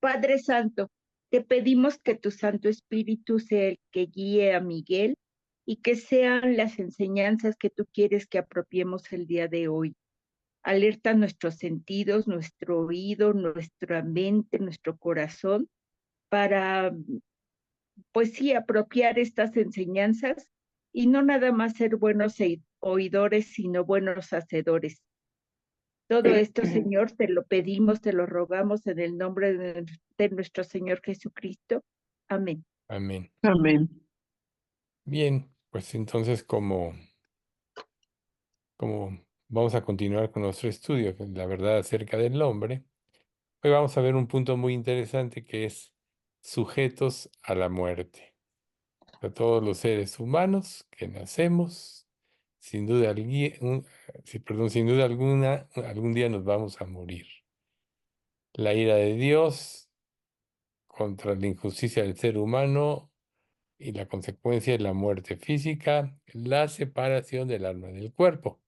Padre Santo, te pedimos que tu Santo Espíritu sea el que guíe a Miguel y que sean las enseñanzas que tú quieres que apropiemos el día de hoy. Alerta nuestros sentidos, nuestro oído, nuestra mente, nuestro corazón para, pues sí, apropiar estas enseñanzas y no nada más ser buenos oidores, sino buenos hacedores. Todo esto, Señor, te lo pedimos, te lo rogamos en el nombre de nuestro Señor Jesucristo. Amén. Amén. Amén. Bien, pues entonces como vamos a continuar con nuestro estudio, que es la verdad acerca del hombre, hoy vamos a ver un punto muy interesante que es sujetos a la muerte. A todos los seres humanos que nacemos, sin duda, sin duda alguna, algún día nos vamos a morir. La ira de Dios contra la injusticia del ser humano y la consecuencia es la muerte física, la separación del alma del cuerpo.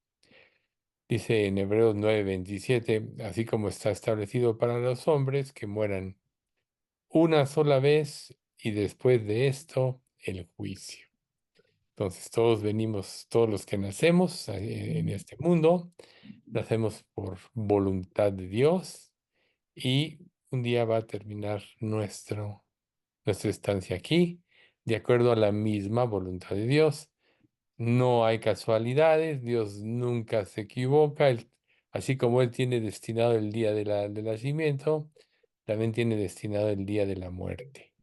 Dice en Hebreos 9:27, así como está establecido para los hombres que mueran una sola vez y después de esto el juicio. Entonces todos los que nacemos en este mundo, nacemos por voluntad de Dios y un día va a terminar nuestra estancia aquí, de acuerdo a la misma voluntad de Dios. No hay casualidades, Dios nunca se equivoca, así como Él tiene destinado el día del nacimiento, también tiene destinado el día de la muerte.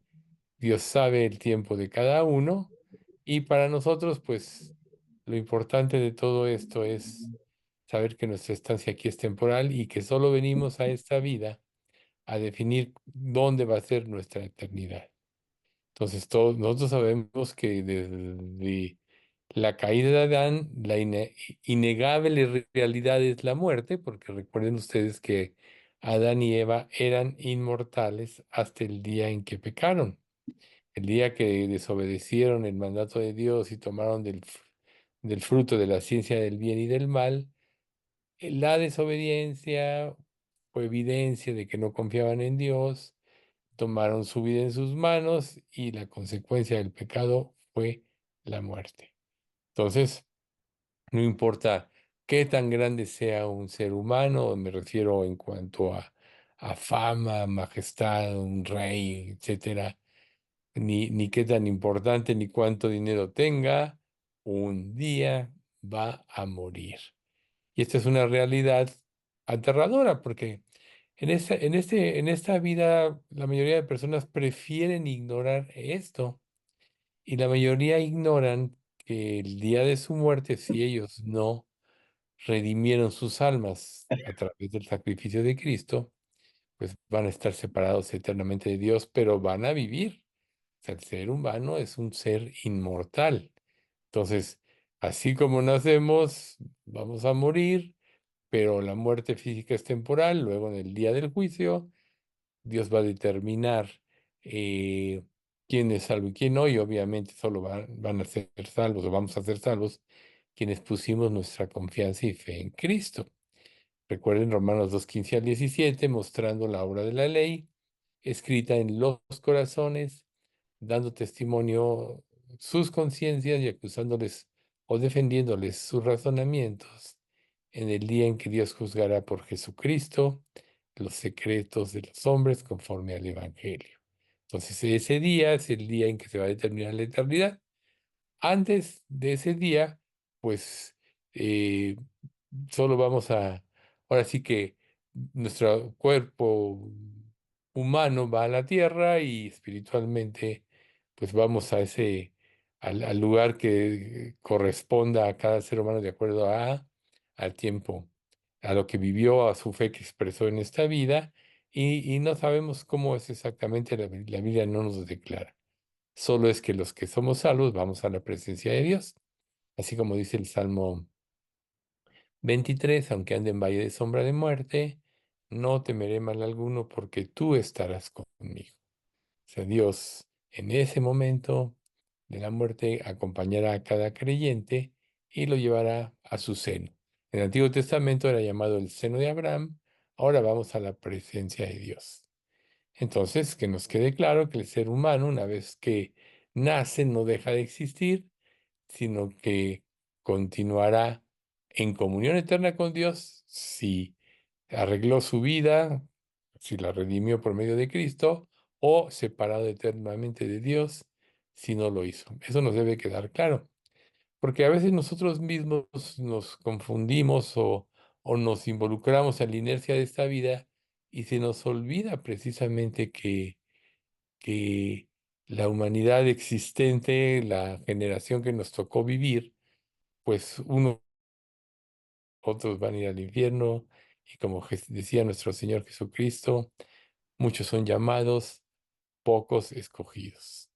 Dios sabe el tiempo de cada uno y para nosotros, pues, lo importante de todo esto es saber que nuestra estancia aquí es temporal y que solo venimos a esta vida a definir dónde va a ser nuestra eternidad. Entonces, todos nosotros sabemos que desde la caída de Adán, la innegable realidad es la muerte, porque recuerden ustedes que Adán y Eva eran inmortales hasta el día en que pecaron. El día que desobedecieron el mandato de Dios y tomaron del fruto de la ciencia del bien y del mal, la desobediencia fue evidencia de que no confiaban en Dios, tomaron su vida en sus manos y la consecuencia del pecado fue la muerte. Entonces, no importa qué tan grande sea un ser humano, me refiero en cuanto a fama, majestad, un rey, etcétera, ni qué tan importante ni cuánto dinero tenga, un día va a morir. Y esta es una realidad aterradora porque en esta vida la mayoría de personas prefieren ignorar esto y la mayoría ignoran que el día de su muerte, si ellos no redimieron sus almas a través del sacrificio de Cristo, pues van a estar separados eternamente de Dios, pero van a vivir. O sea, el ser humano es un ser inmortal. Entonces, así como nacemos, vamos a morir, pero la muerte física es temporal. Luego, en el día del juicio, Dios va a determinar quién es salvo y quién no, y obviamente solo van a ser salvos o vamos a ser salvos quienes pusimos nuestra confianza y fe en Cristo. Recuerden Romanos 2:15 al 17, mostrando la obra de la ley, escrita en los corazones, dando testimonio sus conciencias y acusándoles o defendiéndoles sus razonamientos en el día en que Dios juzgará por Jesucristo los secretos de los hombres conforme al Evangelio. Entonces ese día es el día en que se va a determinar la eternidad. Antes de ese día, pues eh, solo ahora sí que nuestro cuerpo humano va a la tierra y espiritualmente, pues vamos al lugar que corresponda a cada ser humano de acuerdo al tiempo, a lo que vivió, a su fe que expresó en esta vida, y no sabemos cómo es exactamente, la Biblia no nos declara. Solo es que los que somos salvos vamos a la presencia de Dios, así como dice el Salmo 23, aunque ande en valle de sombra de muerte, no temeré mal alguno porque tú estarás conmigo. O sea, Dios en ese momento de la muerte acompañará a cada creyente y lo llevará a su seno. En el Antiguo Testamento era llamado el seno de Abraham, ahora vamos a la presencia de Dios. Entonces, que nos quede claro que el ser humano, una vez que nace, no deja de existir, sino que continuará en comunión eterna con Dios si arregló su vida, si la redimió por medio de Cristo, o separado eternamente de Dios si no lo hizo. Eso nos debe quedar claro, porque a veces nosotros mismos nos confundimos o nos involucramos en la inercia de esta vida y se nos olvida precisamente que la humanidad existente, la generación que nos tocó vivir, pues unos, otros van a ir al infierno y como decía nuestro Señor Jesucristo, muchos son llamados, pocos escogidos.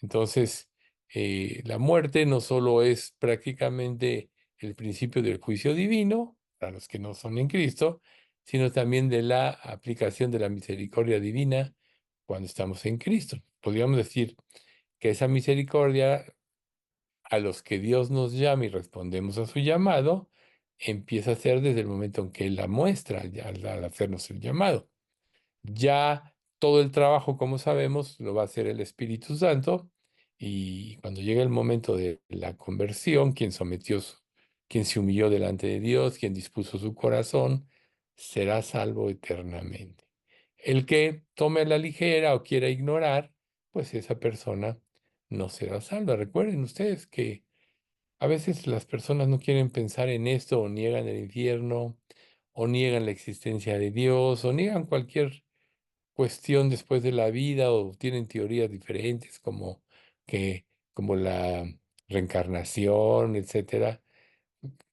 Entonces, la muerte no solo es prácticamente el principio del juicio divino, para los que no son en Cristo, sino también de la aplicación de la misericordia divina cuando estamos en Cristo. Podríamos decir que esa misericordia, a los que Dios nos llama y respondemos a su llamado, empieza a ser desde el momento en que Él la muestra, ya al hacernos el llamado. Ya todo el trabajo, como sabemos, lo va a hacer el Espíritu Santo y cuando llega el momento de la conversión, quien se humilló delante de Dios, quien dispuso su corazón, será salvo eternamente. El que tome a la ligera o quiera ignorar, pues esa persona no será salva. Recuerden ustedes que a veces las personas no quieren pensar en esto o niegan el infierno o niegan la existencia de Dios o niegan cualquier cuestión después de la vida o tienen teorías diferentes que, como la reencarnación, etcétera,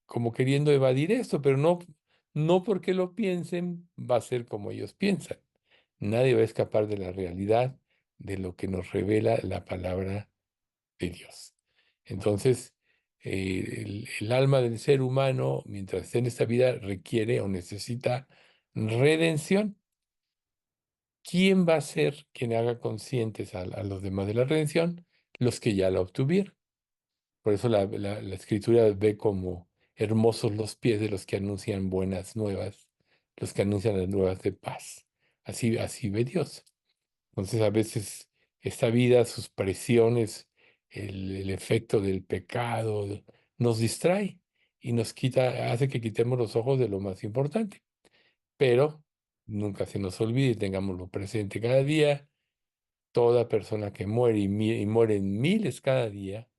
como queriendo evadir esto, pero no porque lo piensen va a ser como ellos piensan. Nadie va a escapar de la realidad de lo que nos revela la palabra de Dios. Entonces, el alma del ser humano, mientras esté en esta vida, requiere o necesita redención. ¿Quién va a ser quien haga conscientes a los demás de la redención? Los que ya la obtuvieron. Por eso la Escritura ve como hermosos los pies de los que anuncian buenas nuevas, los que anuncian las nuevas de paz. Así ve Dios. Entonces, a veces esta vida, sus presiones, el efecto del pecado, nos distrae y nos quita, hace que quitemos los ojos de lo más importante. Pero nunca se nos olvide y tengámoslo presente cada día. Toda persona que muere y mueren miles cada día,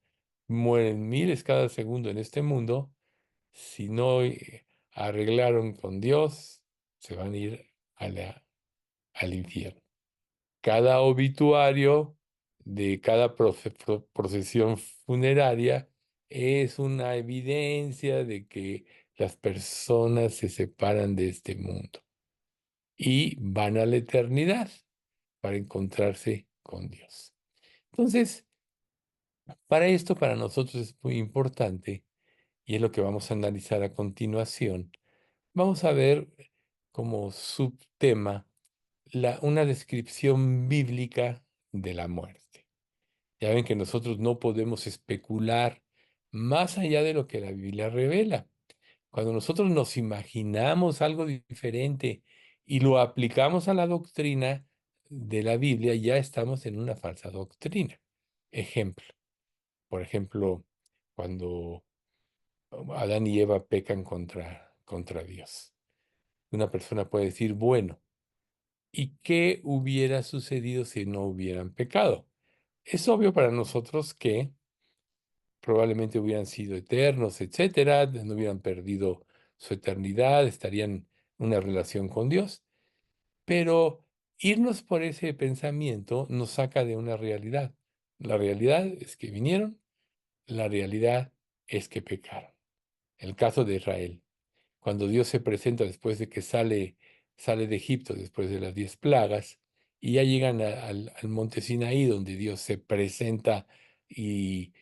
mueren miles cada segundo en este mundo, si no arreglaron con Dios, se van a ir al infierno. Cada obituario de cada procesión funeraria es una evidencia de que las personas se separan de este mundo y van a la eternidad para encontrarse con Dios. Entonces, para esto, para nosotros es muy importante, y es lo que vamos a analizar a continuación. Vamos a ver como subtema una descripción bíblica de la muerte. Ya ven que nosotros no podemos especular más allá de lo que la Biblia revela. Cuando nosotros nos imaginamos algo diferente y lo aplicamos a la doctrina de la Biblia, ya estamos en una falsa doctrina. Ejemplo, por ejemplo, cuando Adán y Eva pecan contra Dios. Una persona puede decir, bueno, ¿y qué hubiera sucedido si no hubieran pecado? Es obvio para nosotros que probablemente hubieran sido eternos, etcétera, no hubieran perdido su eternidad, estarían en una relación con Dios, pero irnos por ese pensamiento nos saca de una realidad. La realidad es que vinieron, la realidad es que pecaron. El caso de Israel. Cuando Dios se presenta después de que sale de Egipto, después de las 10 plagas, y ya llegan al monte Sinaí, donde Dios se presenta y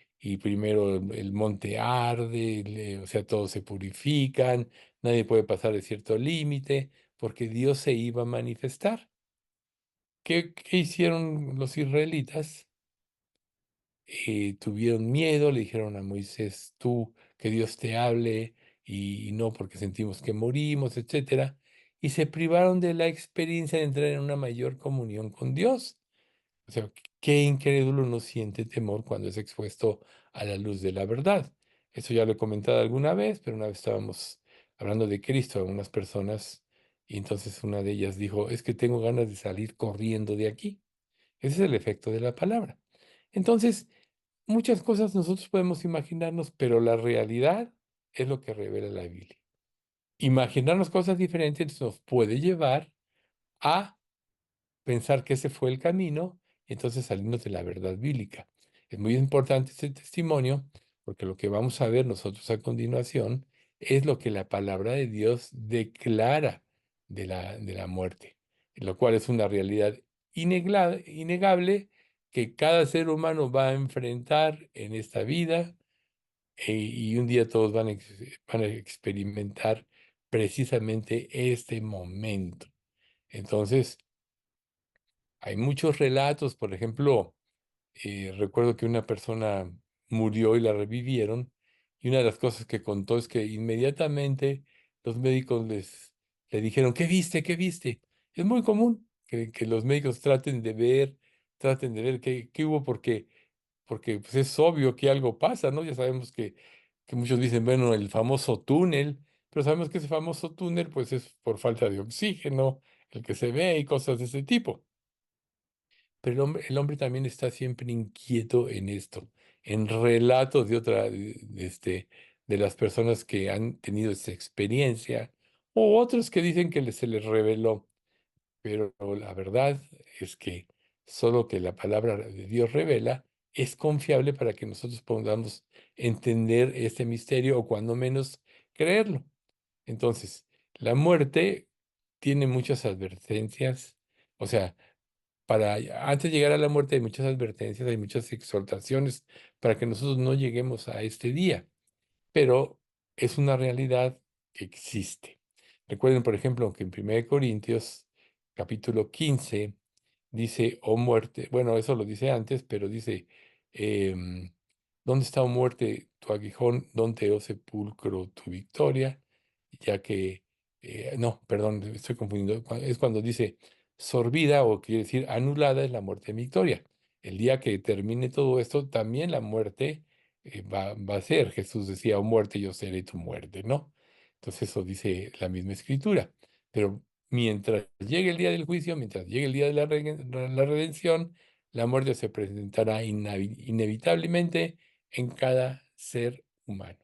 primero el monte arde, o sea, todos se purifican, nadie puede pasar de cierto límite, porque Dios se iba a manifestar. ¿Qué hicieron los israelitas? Tuvieron miedo, le dijeron a Moisés, tú, que Dios te hable, y no porque sentimos que morimos, etcétera. y se privaron de la experiencia de entrar en una mayor comunión con Dios. O sea, qué incrédulo no siente temor cuando es expuesto a la luz de la verdad. Eso ya lo he comentado alguna vez, pero una vez estábamos hablando de Cristo a unas personas y entonces una de ellas dijo, es que tengo ganas de salir corriendo de aquí. Ese es el efecto de la palabra. Entonces, muchas cosas nosotros podemos imaginarnos, pero la realidad es lo que revela la Biblia. Imaginarnos cosas diferentes nos puede llevar a pensar que ese fue el camino y entonces salirnos de la verdad bíblica. Es muy importante este testimonio porque lo que vamos a ver nosotros a continuación es lo que la palabra de Dios declara de la muerte, lo cual es una realidad innegable que cada ser humano va a enfrentar en esta vida y un día todos van a experimentar precisamente este momento. Entonces, hay muchos relatos, por ejemplo, recuerdo que una persona murió y la revivieron, y una de las cosas que contó es que inmediatamente los médicos le dijeron, ¿qué viste? ¿Qué viste? Es muy común que los médicos traten de ver qué hubo, porque pues, es obvio que algo pasa, ¿no? Ya sabemos que muchos dicen, bueno, el famoso túnel, pero sabemos que ese famoso túnel, pues es por falta de oxígeno, el que se ve y cosas de ese tipo. Pero el hombre también está siempre inquieto en esto, en relatos de las personas que han tenido esta experiencia, o otros que dicen que se les reveló. Pero la verdad es que solo que la palabra de Dios revela es confiable para que nosotros podamos entender este misterio o cuando menos creerlo. Entonces, la muerte tiene muchas advertencias, o sea, antes de llegar a la muerte hay muchas advertencias, hay muchas exhortaciones para que nosotros no lleguemos a este día, pero es una realidad que existe. Recuerden, por ejemplo, que en 1 Corintios capítulo 15 dice, oh muerte, bueno, eso lo dice antes, pero dice, em, ¿dónde está, oh muerte, tu aguijón? ¿Dónde, oh sepulcro, tu victoria? Ya que, no, perdón, estoy confundiendo, es cuando dice, sorbida o quiere decir anulada es la muerte en victoria. El día que termine todo esto, también la muerte va a ser. Jesús decía, oh muerte, yo seré tu muerte, ¿no? Entonces eso dice la misma escritura. Pero mientras llegue el día del juicio, mientras llegue el día de la redención, la muerte se presentará inevitablemente en cada ser humano.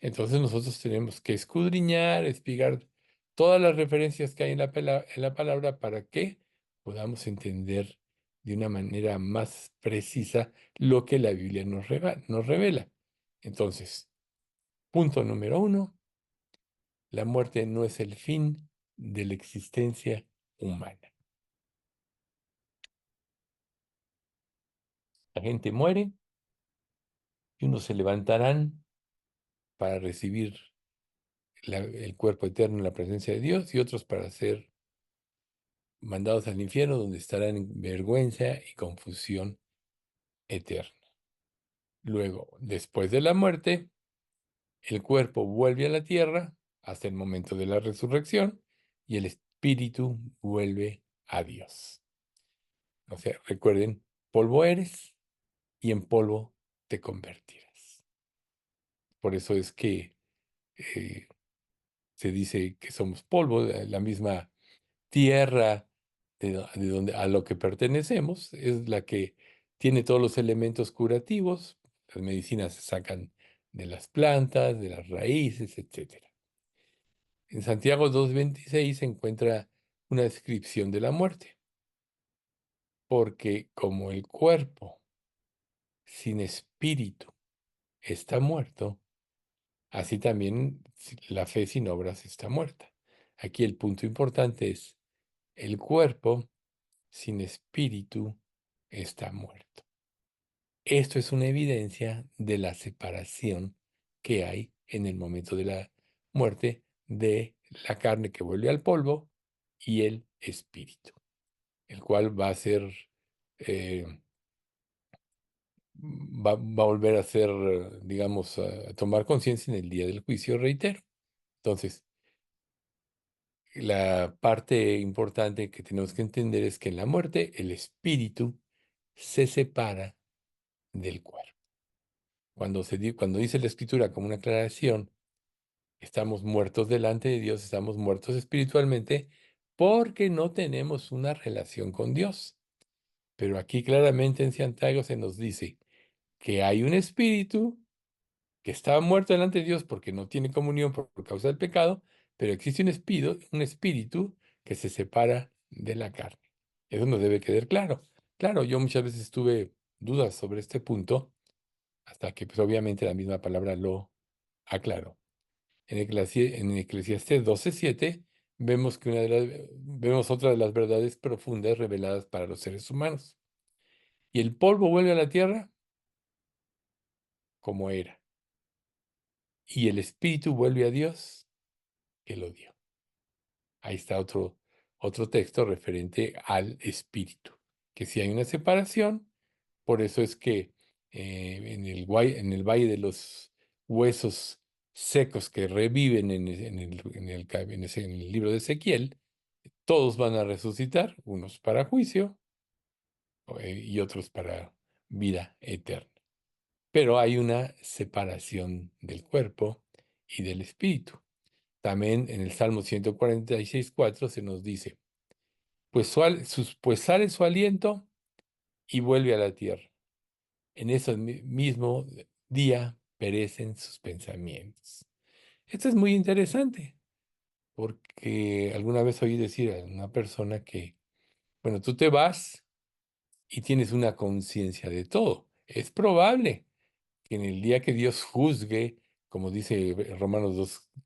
Entonces nosotros tenemos que escudriñar, espigar todas las referencias que hay en la palabra para que podamos entender de una manera más precisa lo que la Biblia nos revela. Entonces, punto número uno, la muerte no es el fin de la existencia humana. La gente muere y unos se levantarán para recibir el cuerpo eterno en la presencia de Dios y otros para ser mandados al infierno donde estarán en vergüenza y confusión eterna. Luego, después de la muerte, el cuerpo vuelve a la tierra hasta el momento de la resurrección y el espíritu vuelve a Dios. O sea, recuerden, polvo eres y en polvo te convertirás. Por eso es que eh, se dice que somos polvo, la misma tierra de donde a lo que pertenecemos es la que tiene todos los elementos curativos. Las medicinas se sacan de las plantas, de las raíces, etcétera. En Santiago 2:26 se encuentra una descripción de la muerte, porque como el cuerpo sin espíritu está muerto, así también la fe sin obras está muerta. Aquí el punto importante es el cuerpo sin espíritu está muerto. Esto es una evidencia de la separación que hay en el momento de la muerte de la carne que vuelve al polvo y el espíritu, el cual va a ser, eh, va a volver a ser, digamos, a tomar conciencia en el día del juicio, reitero. Entonces, la parte importante que tenemos que entender es que en la muerte el espíritu se separa del cuerpo. Cuando dice la Escritura como una aclaración, estamos muertos delante de Dios, estamos muertos espiritualmente porque no tenemos una relación con Dios. Pero aquí claramente en Santiago se nos dice que hay un espíritu que está muerto delante de Dios porque no tiene comunión por causa del pecado, pero existe un espíritu que se separa de la carne. Eso nos debe quedar claro. Claro, yo muchas veces tuve dudas sobre este punto, hasta que pues, obviamente la misma palabra lo aclaró. En Eclesiastés 12:7 vemos que vemos otra de las verdades profundas reveladas para los seres humanos. Y el polvo vuelve a la tierra como era, y el espíritu vuelve a Dios que lo dio. Ahí está otro texto referente al espíritu, que si hay una separación, por eso es que en el valle de los huesos secos que reviven en el libro de Ezequiel, todos van a resucitar, unos para juicio y otros para vida eterna. Pero hay una separación del cuerpo y del espíritu. También en el Salmo 146:4 se nos dice, pues sale su aliento y vuelve a la tierra. En ese mismo día perecen sus pensamientos. Esto es muy interesante, porque alguna vez oí decir a una persona que, bueno, tú te vas y tienes una conciencia de todo. Es probable que en el día que Dios juzgue, como dice Romanos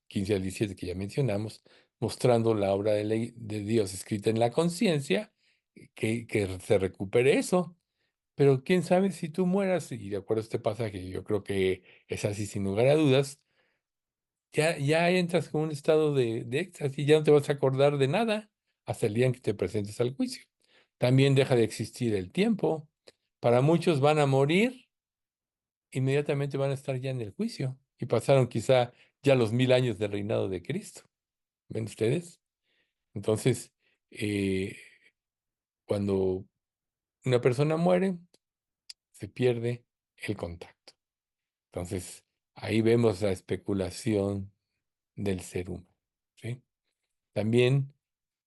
2:15 al 17 que ya mencionamos, mostrando la obra de Dios escrita en la conciencia, que se recupere eso. Pero quién sabe si tú mueras, y de acuerdo a este pasaje, yo creo que es así sin lugar a dudas, ya entras con un estado de éxtasis, ya no te vas a acordar de nada hasta el día en que te presentes al juicio. También deja de existir el tiempo. Para muchos van a morir, inmediatamente van a estar ya en el juicio. Y pasaron quizá ya los 1000 años del reinado de Cristo. ¿Ven ustedes? Entonces, eh, cuando una persona muere, se pierde el contacto. Entonces, ahí vemos la especulación del ser humano, ¿sí? También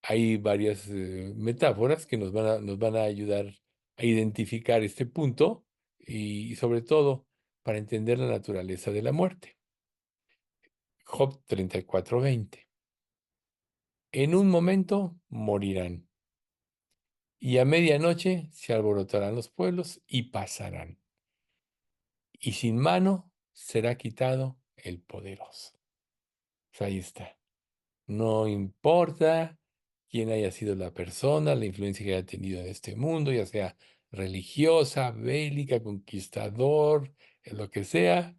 hay varias metáforas que nos van a ayudar a identificar este punto y sobre todo para entender la naturaleza de la muerte. Job 34:20. En un momento morirán, y a medianoche se alborotarán los pueblos y pasarán, y sin mano será quitado el poderoso. Pues ahí está. No importa quién haya sido la persona, la influencia que haya tenido en este mundo, ya sea religiosa, bélica, conquistador, lo que sea,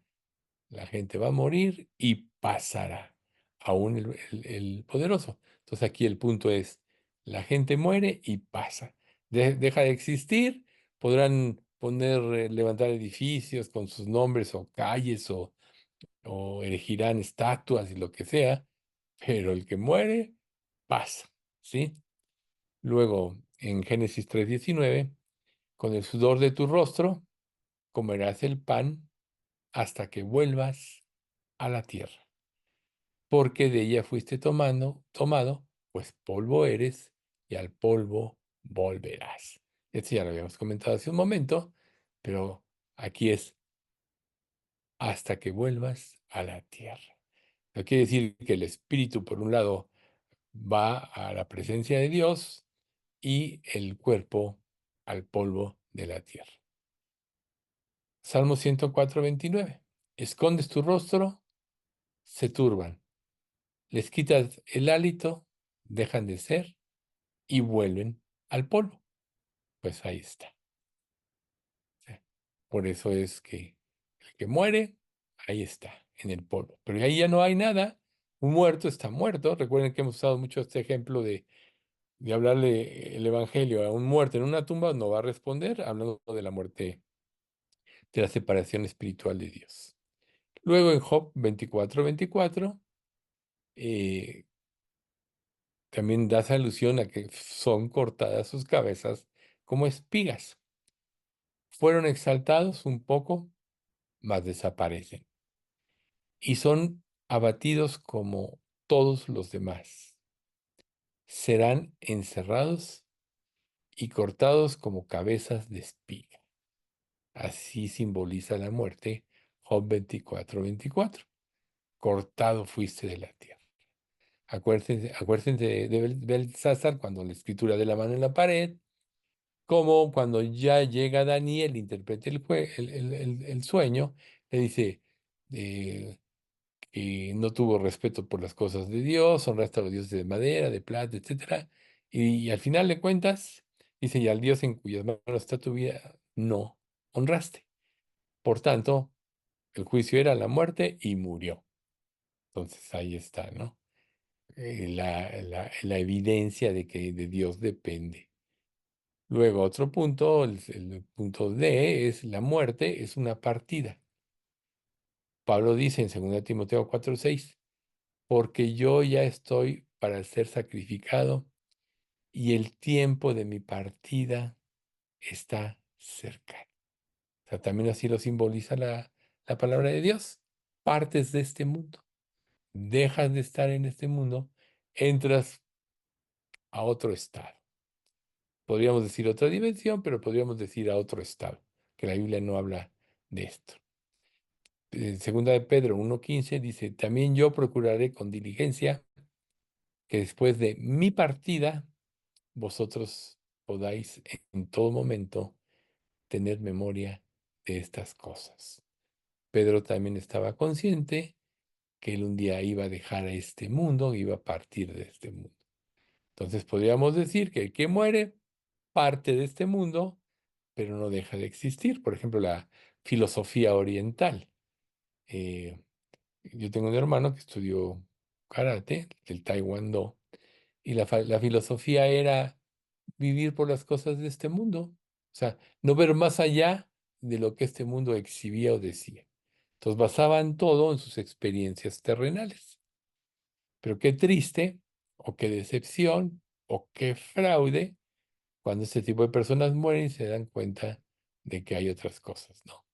la gente va a morir y pasará, aún el poderoso. Entonces aquí el punto es, la gente muere y pasa. Deja de existir, podrán levantar edificios con sus nombres o calles o erigirán estatuas y lo que sea, pero el que muere pasa, ¿sí? Luego, en Génesis 3:19, con el sudor de tu rostro comerás el pan hasta que vuelvas a la tierra, porque de ella fuiste tomado, pues polvo eres y al polvo volverás. Esto ya lo habíamos comentado hace un momento, pero aquí es hasta que vuelvas a la tierra. No quiere decir que el espíritu, por un lado, va a la presencia de Dios y el cuerpo al polvo de la tierra. Salmo 104:29. Escondes tu rostro, se turban. Les quitas el hálito, dejan de ser y vuelven al polvo. Pues ahí está. ¿Sí? Por eso es que el que muere, ahí está, en el polvo. Pero ahí ya no hay nada. Un muerto está muerto. Recuerden que hemos usado mucho este ejemplo de hablarle el evangelio a un muerto en una tumba, no va a responder, hablando de la muerte, de la separación espiritual de Dios. Luego en Job 24:24, también das alusión a que son cortadas sus cabezas como espigas. Fueron exaltados un poco, mas desaparecen. Y son abatidos como todos los demás. Serán encerrados y cortados como cabezas de espiga. Así simboliza la muerte Job 24:24. Cortado fuiste de la tierra. Acuérdense de Belsasar cuando la escritura de la mano en la pared, como cuando ya llega Daniel, interpreta el sueño, le dice que no tuvo respeto por las cosas de Dios, honraste a los dioses de madera, de plata, etcétera, y al final de cuentas, dice, y al Dios en cuyas manos está tu vida, no honraste. Por tanto, el juicio era la muerte y murió. Entonces ahí está, ¿no? La evidencia de que de Dios depende. Luego, otro punto, el punto D, es la muerte, es una partida. Pablo dice en 2 Timoteo 4:6, porque yo ya estoy para ser sacrificado y el tiempo de mi partida está cerca. O sea, también así lo simboliza la palabra de Dios. Partes de este mundo, dejas de estar en este mundo, entras a otro estado. Podríamos decir otra dimensión, pero podríamos decir a otro estado, que la Biblia no habla de esto. Segunda de Pedro 1:15 dice, también yo procuraré con diligencia que después de mi partida, vosotros podáis en todo momento tener memoria de estas cosas. Pedro también estaba consciente que él un día iba a dejar a este mundo, iba a partir de este mundo. Entonces podríamos decir que el que muere parte de este mundo, pero no deja de existir. Por ejemplo, la filosofía oriental. Eh, yo tengo un hermano que estudió karate, el taekwondo, y la filosofía era vivir por las cosas de este mundo. O sea, no ver más allá de lo que este mundo exhibía o decía. Entonces basaban todo en sus experiencias terrenales. Pero qué triste, o qué decepción, o qué fraude, cuando este tipo de personas mueren y se dan cuenta de que hay otras cosas, ¿no?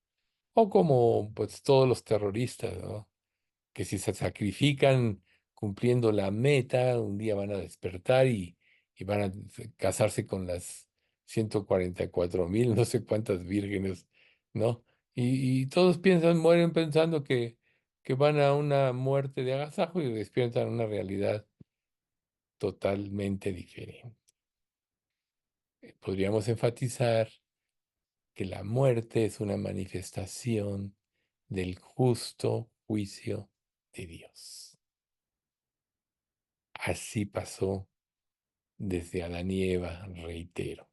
O como pues todos los terroristas, ¿no? Que si se sacrifican cumpliendo la meta, un día van a despertar y van a casarse con las 144,000, no sé cuántas vírgenes, ¿no? Y todos mueren pensando que van a una muerte de agasajo y despiertan en una realidad totalmente diferente. Podríamos enfatizar que la muerte es una manifestación del justo juicio de Dios. Así pasó desde Adán y Eva, reitero.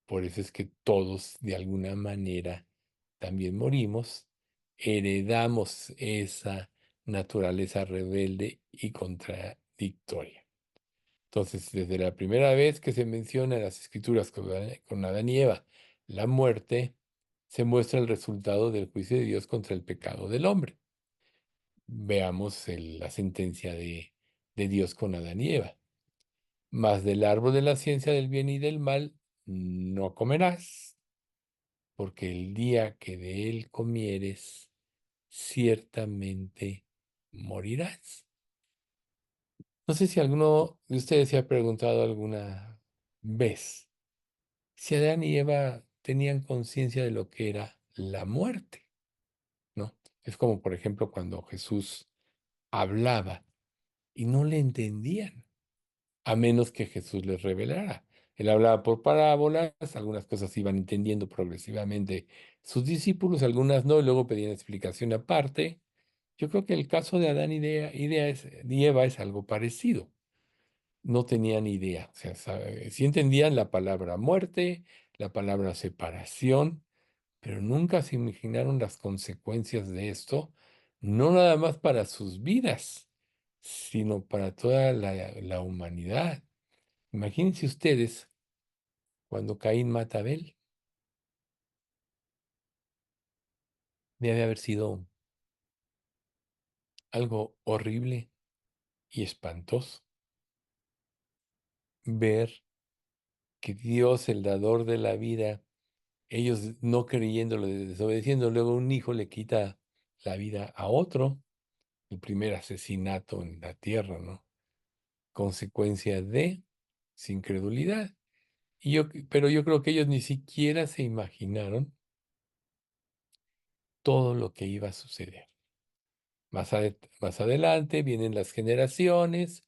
Por eso es que todos, de alguna manera, también morimos, heredamos esa naturaleza rebelde y contradictoria. Entonces, desde la primera vez que se menciona en las Escrituras con Adán y Eva la muerte, se muestra el resultado del juicio de Dios contra el pecado del hombre. Veamos la sentencia de Dios con Adán y Eva. Mas del árbol de la ciencia del bien y del mal no comerás, porque el día que de él comieres, ciertamente morirás. No sé si alguno de ustedes se ha preguntado alguna vez si Adán y Eva tenían conciencia de lo que era la muerte, ¿no? Es como, por ejemplo, cuando Jesús hablaba y no le entendían, a menos que Jesús les revelara. Él hablaba por parábolas, algunas cosas iban entendiendo progresivamente sus discípulos, algunas no, y luego pedían explicación aparte. Yo creo que el caso de Adán y Eva es algo parecido. No tenían idea, o sea, sí entendían la palabra muerte, la palabra separación, pero nunca se imaginaron las consecuencias de esto, no nada más para sus vidas, sino para toda la humanidad. Imagínense ustedes cuando Caín mata a Abel, debe haber sido algo horrible y espantoso. ver que Dios, el dador de la vida, ellos no creyéndolo, desobedeciendo, luego un hijo le quita la vida a otro, el primer asesinato en la tierra, ¿no? Consecuencia de su incredulidad. Pero yo creo que ellos ni siquiera se imaginaron todo lo que iba a suceder. Más adelante vienen las generaciones,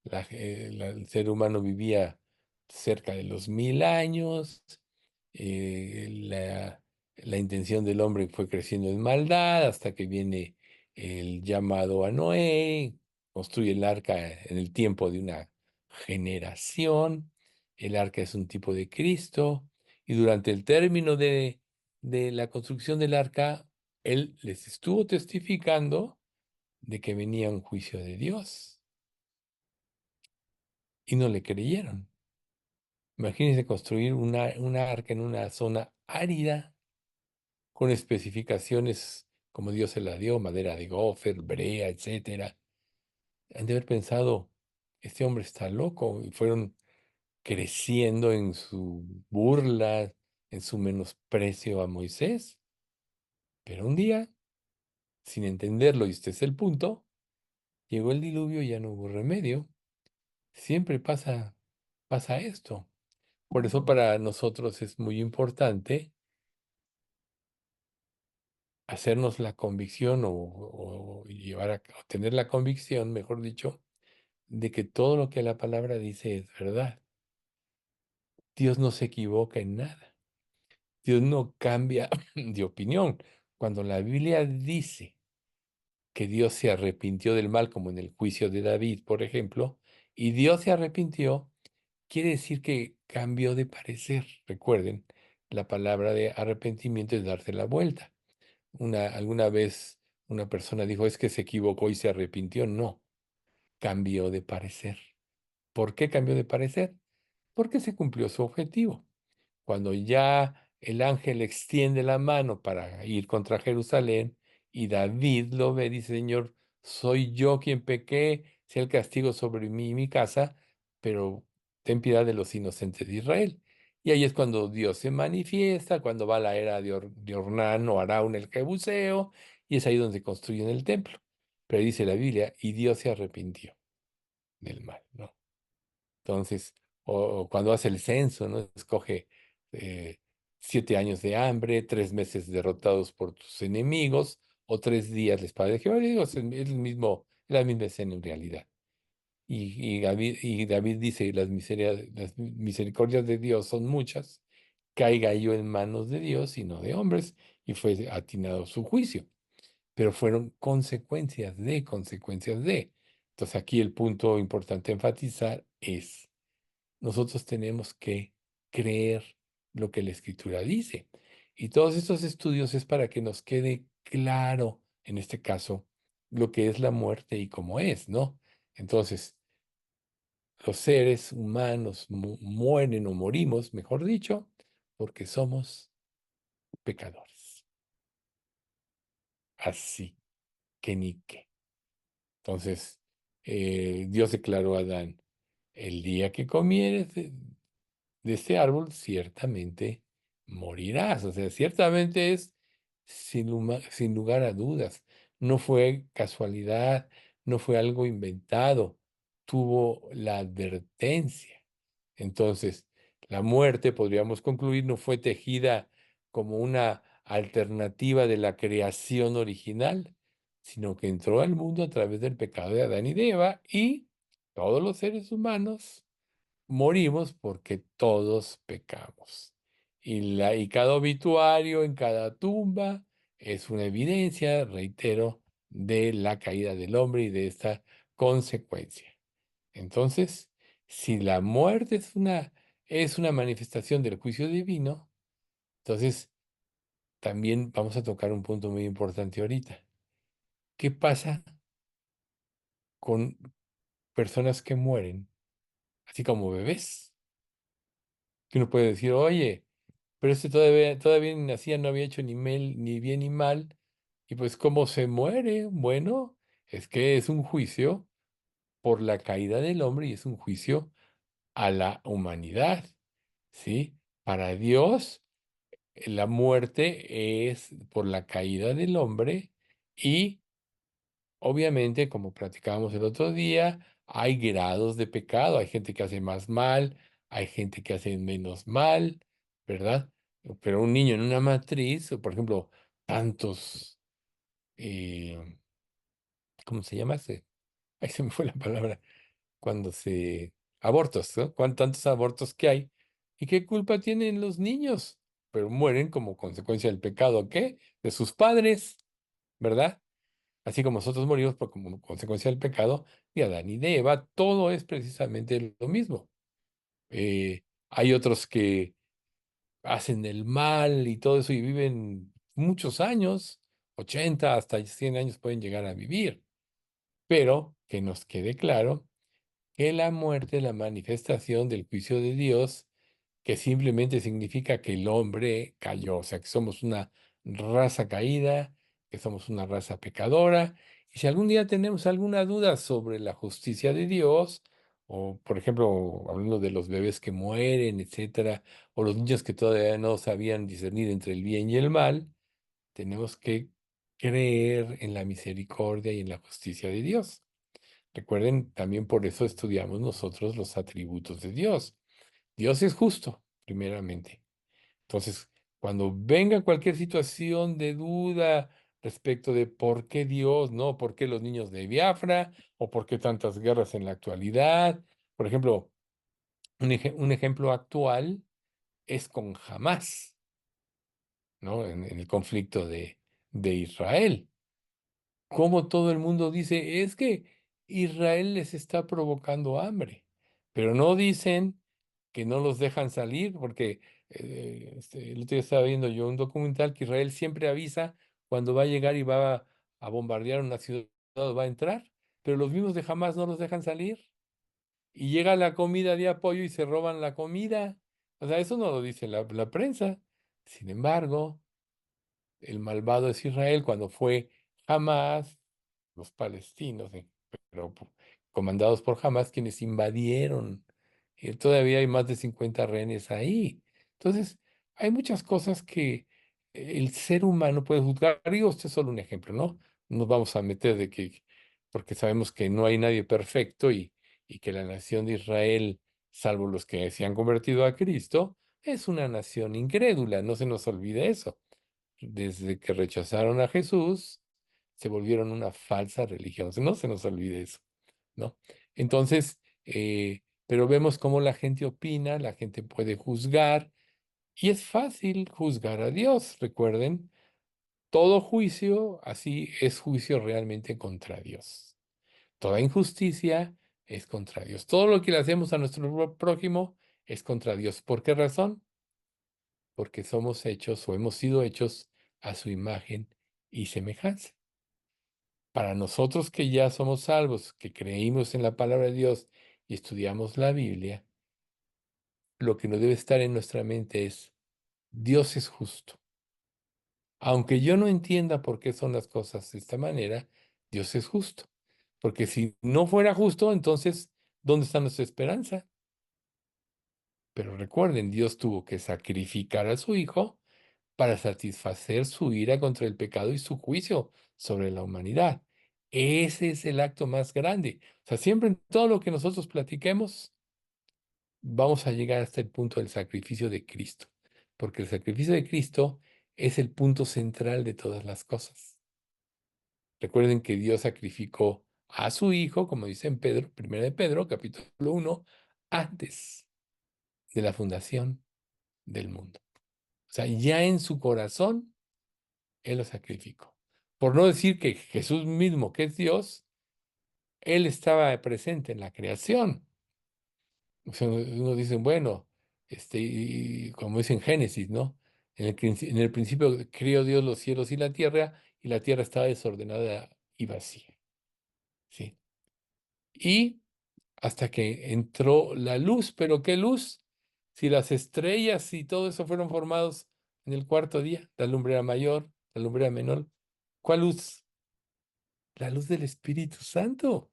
el ser humano vivía cerca de los 1000 años, la intención del hombre fue creciendo en maldad hasta que viene el llamado a Noé, construye el arca en el tiempo de una generación, el arca es un tipo de Cristo, y durante el término de la construcción del arca, él les estuvo testificando de que venía un juicio de Dios y no le creyeron. Imagínense construir una arca en una zona árida con especificaciones como Dios se la dio, madera de gofer, brea, etcétera. Han de haber pensado, este hombre está loco, y fueron creciendo en su burla, en su menosprecio a Moisés. Pero un día, sin entenderlo, y este es el punto, llegó el diluvio y ya no hubo remedio. Siempre pasa esto. Por eso para nosotros es muy importante hacernos la convicción o llevar o tener la convicción, mejor dicho, de que todo lo que la palabra dice es verdad. Dios no se equivoca en nada. Dios no cambia de opinión. Cuando la Biblia dice que Dios se arrepintió del mal, como en el juicio de David, por ejemplo, y Dios se arrepintió, quiere decir que cambió de parecer. Recuerden, la palabra de arrepentimiento es darse la vuelta. Alguna vez una persona dijo, es que se equivocó y se arrepintió. No, cambió de parecer. ¿Por qué cambió de parecer? Porque se cumplió su objetivo. Cuando ya el ángel extiende la mano para ir contra Jerusalén y David lo ve, dice, Señor, soy yo quien pequé, sea el castigo sobre mí y mi casa, pero ten piedad de los inocentes de Israel. Y ahí es cuando Dios se manifiesta, cuando va la era de Ornán o Araún el Jebuseo, y es ahí donde construyen el templo. Pero dice la Biblia, y Dios se arrepintió del mal, ¿no? Entonces, o cuando hace el censo, ¿no? Escoge eh, 7 años de hambre, 3 meses derrotados por tus enemigos, o 3 días la espada de Jehová. Digo, es el mismo, es la misma escena en realidad. Y David dice, las misericordias de Dios son muchas, caiga yo en manos de Dios y no de hombres, y fue atinado su juicio. Pero fueron consecuencias de. Entonces aquí el punto importante a enfatizar es nosotros tenemos que creer lo que la Escritura dice. Y todos estos estudios es para que nos quede claro, en este caso, lo que es la muerte y cómo es, ¿no? Entonces, los seres humanos mueren o morimos, mejor dicho, porque somos pecadores. Así que ni qué. Entonces, Dios declaró a Adán, el día que comieres de este árbol, ciertamente morirás. O sea, ciertamente es sin lugar a dudas. No fue casualidad, no fue algo inventado, tuvo la advertencia. Entonces, la muerte, podríamos concluir, no fue tejida como una alternativa de la creación original, sino que entró al mundo a través del pecado de Adán y de Eva y todos los seres humanos morimos porque todos pecamos. Y cada obituario en cada tumba es una evidencia, reitero, de la caída del hombre y de esta consecuencia. Entonces, si la muerte es una manifestación del juicio divino, entonces también vamos a tocar un punto muy importante ahorita. ¿Qué pasa con personas que mueren, así como bebés? Que uno puede decir, oye, pero este todavía ni nacía, no había hecho ni bien ni mal. Y pues, ¿cómo se muere? Bueno, es que es un juicio por la caída del hombre y es un juicio a la humanidad, ¿sí? Para Dios, la muerte es por la caída del hombre y obviamente, como platicábamos el otro día, hay grados de pecado. Hay gente que hace más mal, hay gente que hace menos mal, ¿verdad? Pero un niño en una matriz, o por ejemplo, tantos, eh, ¿cómo se llama ese? Ahí se me fue la palabra, cuando abortos, ¿no? Tantos abortos que hay. ¿Y qué culpa tienen los niños? Pero mueren como consecuencia del pecado, ¿qué? De sus padres, ¿verdad? Así como nosotros morimos como consecuencia del pecado de Adán y de Eva, todo es precisamente lo mismo. Hay otros que hacen el mal y todo eso y viven muchos años, 80 hasta 100 años pueden llegar a vivir, pero que nos quede claro que la muerte es la manifestación del juicio de Dios, que simplemente significa que el hombre cayó, o sea, que somos una raza caída, que somos una raza pecadora. Y si algún día tenemos alguna duda sobre la justicia de Dios, o por ejemplo, hablando de los bebés que mueren, etcétera, o los niños que todavía no sabían discernir entre el bien y el mal, tenemos que creer en la misericordia y en la justicia de Dios. Recuerden, también por eso estudiamos nosotros los atributos de Dios. Dios es justo, primeramente. Entonces, cuando venga cualquier situación de duda respecto de por qué Dios, ¿no? ¿Por qué los niños de Biafra? ¿O por qué tantas guerras en la actualidad? Por ejemplo, un ejemplo actual es con Hamás, ¿no? En el conflicto de Israel. Como todo el mundo dice, es que Israel les está provocando hambre, pero no dicen que no los dejan salir, porque el otro día estaba viendo yo un documental que Israel siempre avisa cuando va a llegar y va a bombardear una ciudad o va a entrar, pero los mismos de Hamas no los dejan salir. Y llega la comida de apoyo y se roban la comida. O sea, eso no lo dice la prensa. Sin embargo, el malvado es Israel cuando fue Hamas, los palestinos, pero comandados por Hamas, quienes invadieron. Y todavía hay más de 50 rehenes ahí. Entonces, hay muchas cosas que el ser humano puede juzgar. Digo, este es solo un ejemplo, ¿no? No nos vamos a meter de que, porque sabemos que no hay nadie perfecto y que la nación de Israel, salvo los que se han convertido a Cristo, es una nación incrédula, no se nos olvide eso. Desde que rechazaron a Jesús, se volvieron una falsa religión. No se nos olvide eso, ¿no? Entonces, pero vemos cómo la gente opina, la gente puede juzgar, y es fácil juzgar a Dios. Recuerden, todo juicio así es juicio realmente contra Dios. Toda injusticia es contra Dios. Todo lo que le hacemos a nuestro prójimo es contra Dios. ¿Por qué razón? Porque somos hechos o hemos sido hechos a su imagen y semejanza. Para nosotros que ya somos salvos, que creímos en la palabra de Dios y estudiamos la Biblia, lo que no debe estar en nuestra mente es, Dios es justo. Aunque yo no entienda por qué son las cosas de esta manera, Dios es justo. Porque si no fuera justo, entonces, ¿dónde está nuestra esperanza? Pero recuerden, Dios tuvo que sacrificar a su Hijo para satisfacer su ira contra el pecado y su juicio sobre la humanidad. Ese es el acto más grande. O sea, siempre en todo lo que nosotros platiquemos, vamos a llegar hasta el punto del sacrificio de Cristo, porque el sacrificio de Cristo es el punto central de todas las cosas. Recuerden que Dios sacrificó a su Hijo, como dice en Pedro, 1 de Pedro, capítulo 1, antes de la fundación del mundo. O sea, ya en su corazón Él lo sacrificó. Por no decir que Jesús mismo, que es Dios, Él estaba presente en la creación. O sea, uno dice, bueno, y como dice en Génesis, ¿no? En el principio crió Dios los cielos y la tierra estaba desordenada y vacía, ¿sí? Y hasta que entró la luz, pero ¿qué luz? Si las estrellas y todo eso fueron formados en el cuarto día, la lumbrera mayor, la lumbrera menor, ¿cuál luz? La luz del Espíritu Santo.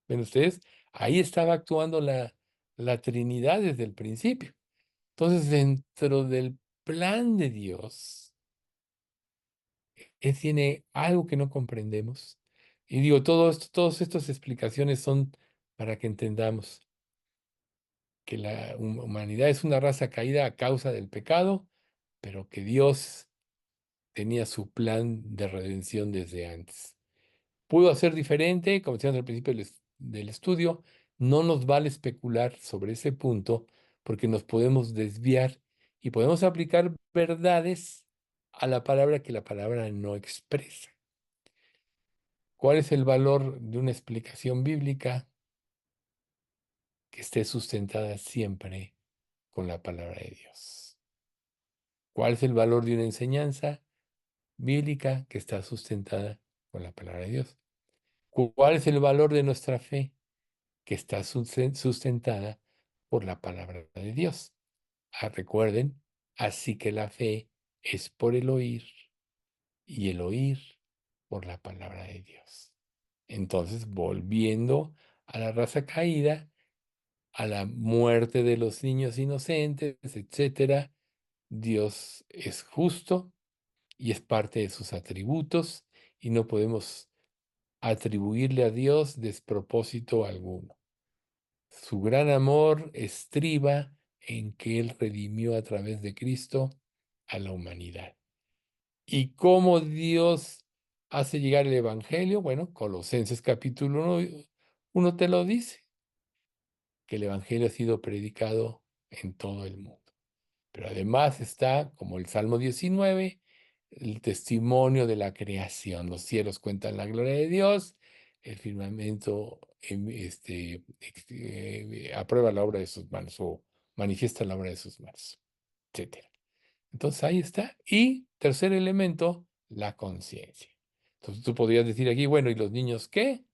¿Ven ustedes? Ahí estaba actuando la Trinidad desde el principio. Entonces, dentro del plan de Dios, Él tiene algo que no comprendemos. Y digo, todo esto, todas estas explicaciones son para que entendamos que la humanidad es una raza caída a causa del pecado, pero que Dios tenía su plan de redención desde antes. Pudo hacer diferente, como decíamos al principio del estudio, no nos vale especular sobre ese punto porque nos podemos desviar y podemos aplicar verdades a la palabra que la palabra no expresa. ¿Cuál es el valor de una explicación bíblica? Que esté sustentada siempre con la palabra de Dios. ¿Cuál es el valor de una enseñanza bíblica que está sustentada con la palabra de Dios? ¿Cuál es el valor de nuestra fe que está sustentada por la palabra de Dios? Recuerden, así que la fe es por el oír y el oír por la palabra de Dios. Entonces, volviendo a la raza caída, a la muerte de los niños inocentes, etcétera, Dios es justo y es parte de sus atributos y no podemos atribuirle a Dios despropósito alguno. Su gran amor estriba en que Él redimió a través de Cristo a la humanidad. ¿Y cómo Dios hace llegar el Evangelio? Bueno, Colosenses capítulo 1 te lo dice, que el Evangelio ha sido predicado en todo el mundo. Pero además está, como el Salmo 19, el testimonio de la creación. Los cielos cuentan la gloria de Dios, el firmamento aprueba la obra de sus manos o manifiesta la obra de sus manos, etcétera. Entonces ahí está. Y tercer elemento, la conciencia. Entonces tú podrías decir aquí, bueno, ¿y los niños qué?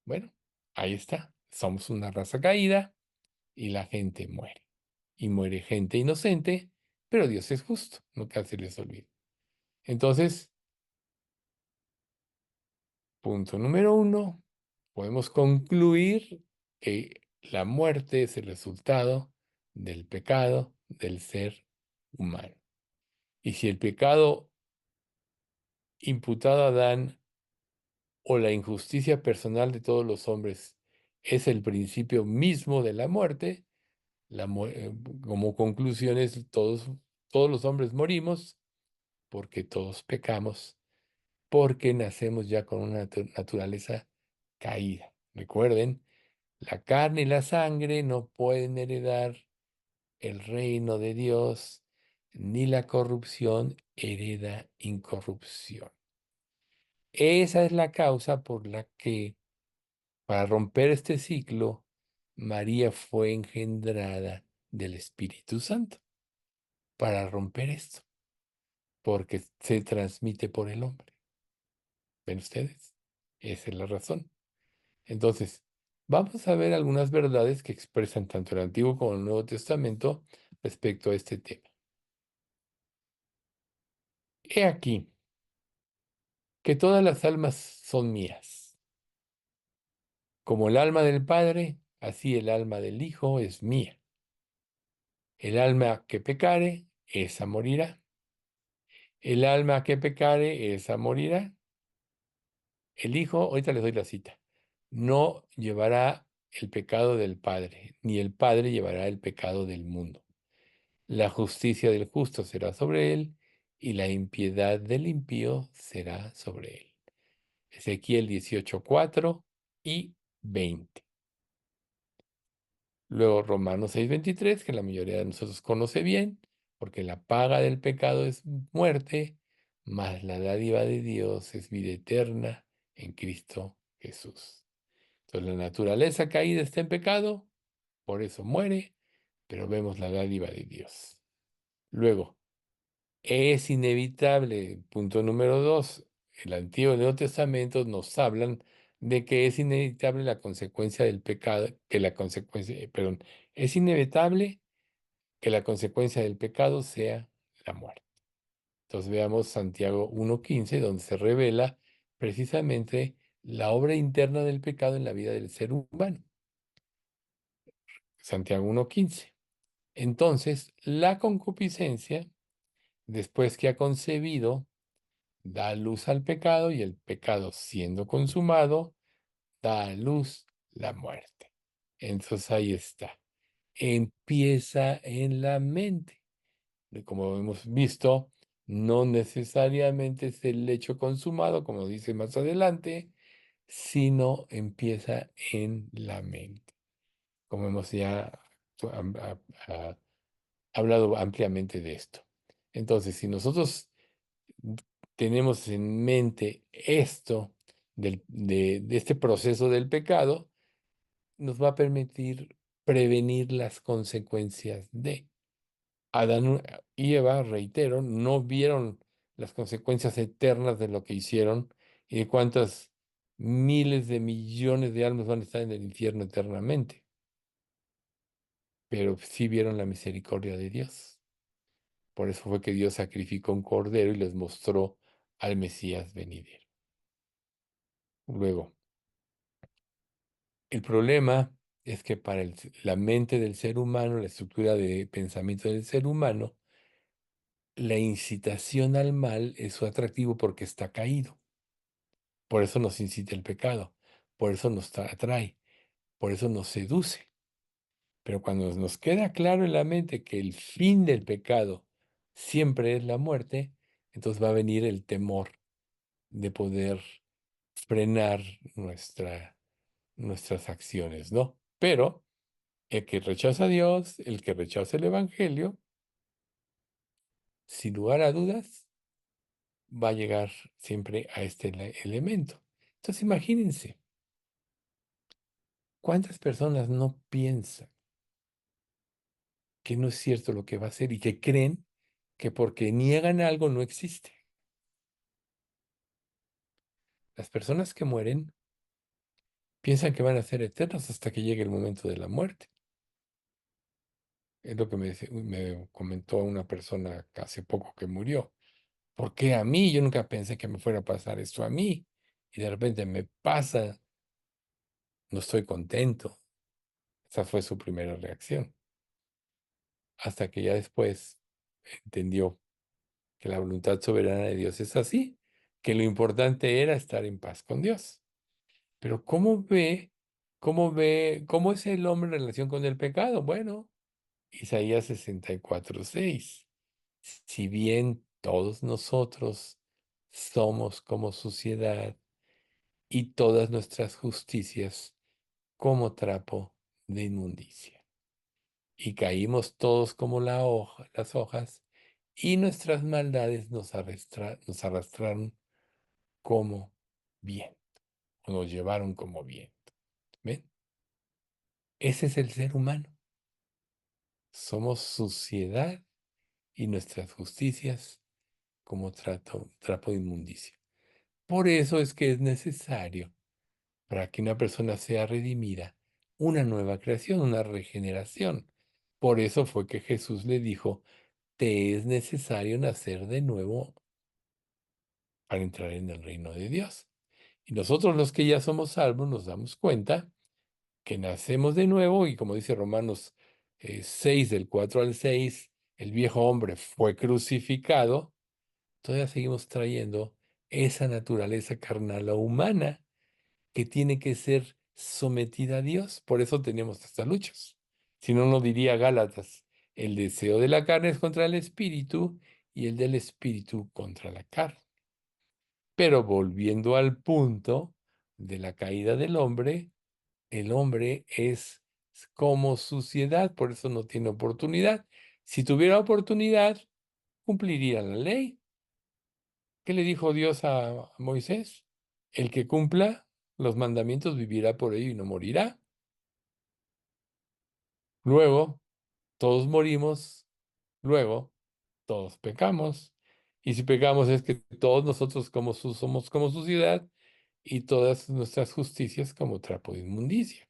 Bueno, ahí está. Somos una raza caída y la gente muere. Y muere gente inocente, pero Dios es justo, nunca se les olvide. Entonces, punto número uno, podemos concluir que la muerte es el resultado del pecado del ser humano. Y si el pecado imputado a Adán o la injusticia personal de todos los hombres es el principio mismo de la muerte, como conclusión es todos los hombres morimos porque todos pecamos, porque nacemos ya con una naturaleza caída. Recuerden, la carne y la sangre no pueden heredar el reino de Dios, ni la corrupción hereda incorrupción. Esa es la causa por la que, para romper este ciclo, María fue engendrada del Espíritu Santo, para romper esto, porque se transmite por el hombre. ¿Ven ustedes? Esa es la razón. Entonces, vamos a ver algunas verdades que expresan tanto el Antiguo como el Nuevo Testamento respecto a este tema. He aquí que todas las almas son mías. Como el alma del Padre, así el alma del Hijo es mía. El alma que pecare, esa morirá. El alma que pecare, esa morirá. El Hijo, ahorita les doy la cita, no llevará el pecado del Padre, ni el Padre llevará el pecado del mundo. La justicia del justo será sobre él, y la impiedad del impío será sobre él. Ezequiel 18:4 y 20. Luego Romanos 6:23, que la mayoría de nosotros conoce bien, porque la paga del pecado es muerte, mas la dádiva de Dios es vida eterna en Cristo Jesús. Entonces la naturaleza caída está en pecado, por eso muere, pero vemos la dádiva de Dios. Luego, es inevitable, punto número dos, el Antiguo y el Nuevo Testamento nos hablan de que es inevitable la consecuencia del pecado, que la consecuencia, perdón, es inevitable que la consecuencia del pecado sea la muerte. Entonces veamos Santiago 1:15, donde se revela precisamente la obra interna del pecado en la vida del ser humano. Santiago 1:15. Entonces, la concupiscencia, después que ha concebido, da luz al pecado y el pecado siendo consumado, da a luz la muerte. Entonces ahí está. Empieza en la mente. Como hemos visto, no necesariamente es el hecho consumado, como dice más adelante, sino empieza en la mente, como hemos ya a- hablado ampliamente de esto. Entonces, si nosotros tenemos en mente esto de este proceso del pecado, nos va a permitir prevenir las consecuencias de. Adán y Eva, reitero, no vieron las consecuencias eternas de lo que hicieron y de cuántas miles de millones de almas van a estar en el infierno eternamente, pero sí vieron la misericordia de Dios. Por eso fue que Dios sacrificó un cordero y les mostró al Mesías venidero. Luego, el problema es que para la mente del ser humano, la estructura de pensamiento del ser humano, la incitación al mal es su atractivo porque está caído. Por eso nos incita el pecado, por eso nos atrae, por eso nos seduce. Pero cuando nos queda claro en la mente que el fin del pecado siempre es la muerte, entonces va a venir el temor de poder frenar nuestras acciones, ¿no? Pero el que rechaza a Dios, el que rechaza el Evangelio, sin lugar a dudas, va a llegar siempre a este elemento. Entonces imagínense, ¿cuántas personas no piensan que no es cierto lo que va a hacer y que creen que porque niegan algo no existe? Las personas que mueren piensan que van a ser eternas hasta que llegue el momento de la muerte. Es lo que me comentó una persona hace poco que murió. ¿Por qué a mí? Yo nunca pensé que me fuera a pasar esto a mí. Y de repente me pasa, no estoy contento. Esa fue su primera reacción. Hasta que ya después entendió que la voluntad soberana de Dios es así, que lo importante era estar en paz con Dios. Pero cómo es el hombre en relación con el pecado? Bueno, Isaías 64:6. Si bien todos nosotros somos como suciedad y todas nuestras justicias como trapo de inmundicia. Y caímos todos como las hojas, y nuestras maldades nos arrastraron como viento, o nos llevaron como viento. ¿Ven? Ese es el ser humano. Somos suciedad y nuestras justicias como trapo de inmundicia. Por eso es que es necesario, para que una persona sea redimida, una nueva creación, una regeneración. Por eso fue que Jesús le dijo, te es necesario nacer de nuevo para entrar en el reino de Dios. Y nosotros los que ya somos salvos nos damos cuenta que nacemos de nuevo y como dice Romanos 6, del 4 al 6, el viejo hombre fue crucificado, todavía seguimos trayendo esa naturaleza carnal o humana que tiene que ser sometida a Dios. Por eso tenemos estas luchas. Si no, no diría Gálatas, el deseo de la carne es contra el espíritu y el del espíritu contra la carne. Pero volviendo al punto de la caída del hombre, el hombre es como suciedad, por eso no tiene oportunidad. Si tuviera oportunidad, cumpliría la ley. ¿Qué le dijo Dios a Moisés? El que cumpla los mandamientos vivirá por ello y no morirá. Luego, todos morimos, luego, todos pecamos. Y si pecamos es que todos nosotros somos como suciedad y todas nuestras justicias como trapo de inmundicia.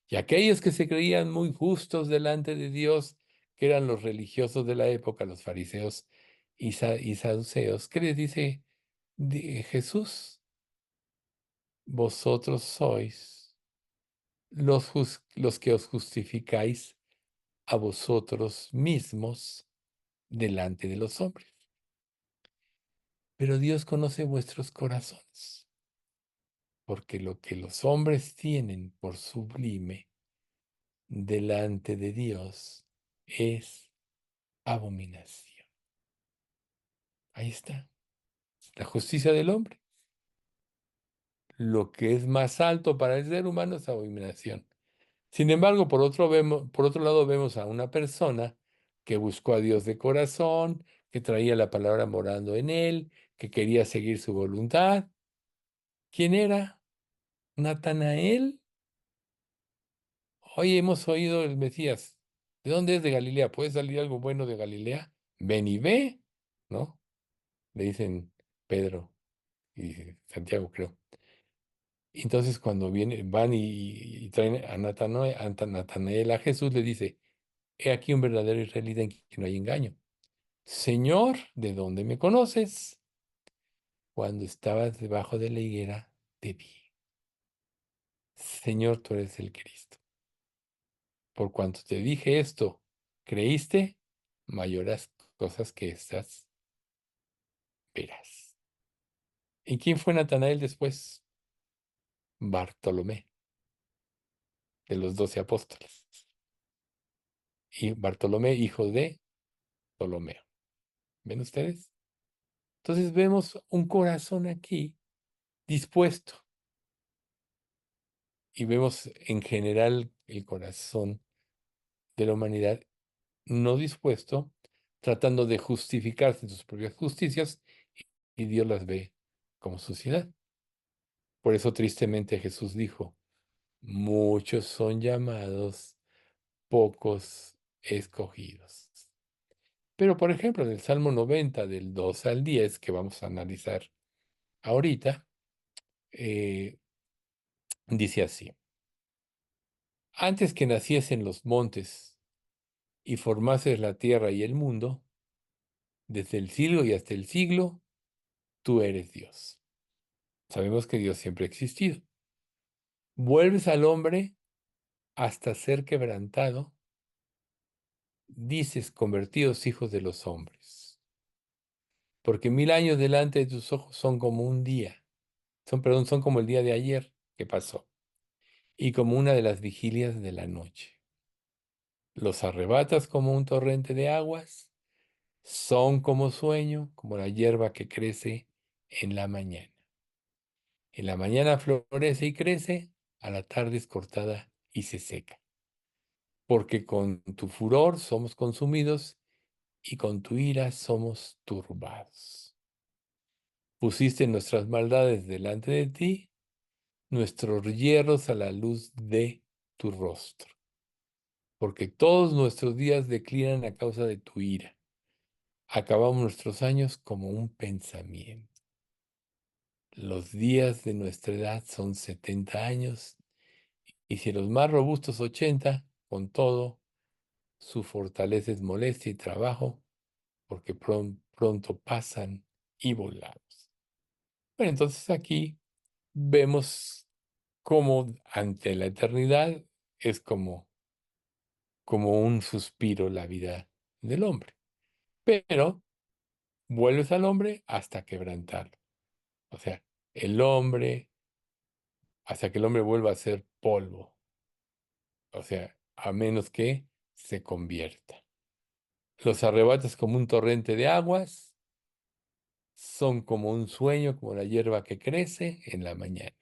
Y aquellos que se creían muy justos delante de Dios, que eran los religiosos de la época, los fariseos y saduceos, ¿qué les dice Jesús? Vosotros sois los que os justificáis a vosotros mismos delante de los hombres. Pero Dios conoce vuestros corazones, porque lo que los hombres tienen por sublime delante de Dios es abominación. Ahí está, la justicia del hombre. Lo que es más alto para el ser humano es abominación. Sin embargo, por otro lado, vemos a una persona que buscó a Dios de corazón, que traía la palabra morando en él, que quería seguir su voluntad. ¿Quién era? Natanael. Hoy hemos oído el Mesías. ¿De dónde es? De Galilea. ¿Puede salir algo bueno de Galilea? Ven y ve, ¿no? Le dicen Pedro y Santiago, creo. Entonces, cuando van y traen a Natanael a Jesús, le dice, he aquí un verdadero israelita en quien no hay engaño. Señor, ¿de dónde me conoces? Cuando estabas debajo de la higuera, te vi. Señor, tú eres el Cristo. Por cuanto te dije esto, ¿creíste? Mayores cosas que estas verás. ¿Y quién fue Natanael después? Bartolomé, de los 12 apóstoles. Y Bartolomé, hijo de Ptolomeo. ¿Ven ustedes? Entonces vemos un corazón aquí dispuesto y vemos en general el corazón de la humanidad no dispuesto, tratando de justificarse en sus propias justicias y Dios las ve como suciedad. Por eso tristemente Jesús dijo, muchos son llamados, pocos escogidos. Pero por ejemplo, en el Salmo 90 del 2 al 10 que vamos a analizar ahorita, eh, dice así, antes que naciesen los montes y formases la tierra y el mundo, desde el siglo y hasta el siglo, tú eres Dios. Sabemos que Dios siempre ha existido. Vuelves al hombre hasta ser quebrantado, dices convertidos hijos de los hombres, porque 1000 años delante de tus ojos son como un día, perdón, son como el día de ayer que pasó, y como una de las vigilias de la noche. Los arrebatas como un torrente de aguas, son como sueño, como la hierba que crece en la mañana. En la mañana florece y crece, a la tarde es cortada y se seca. Porque con tu furor somos consumidos y con tu ira somos turbados. Pusiste nuestras maldades delante de ti, nuestros hierros a la luz de tu rostro. Porque todos nuestros días declinan a causa de tu ira. Acabamos nuestros años como un pensamiento. Los días de nuestra edad son 70 años, y si los más robustos 80, con todo, su fortaleza es molestia y trabajo, porque pronto pasan y volamos. Bueno, entonces aquí vemos cómo ante la eternidad es como un suspiro la vida del hombre. Pero vuelves al hombre hasta quebrantarlo. O sea, el hombre, hasta que el hombre vuelva a ser polvo. O sea, a menos que se convierta. Los arrebatas como un torrente de aguas, son como un sueño, como la hierba que crece en la mañana.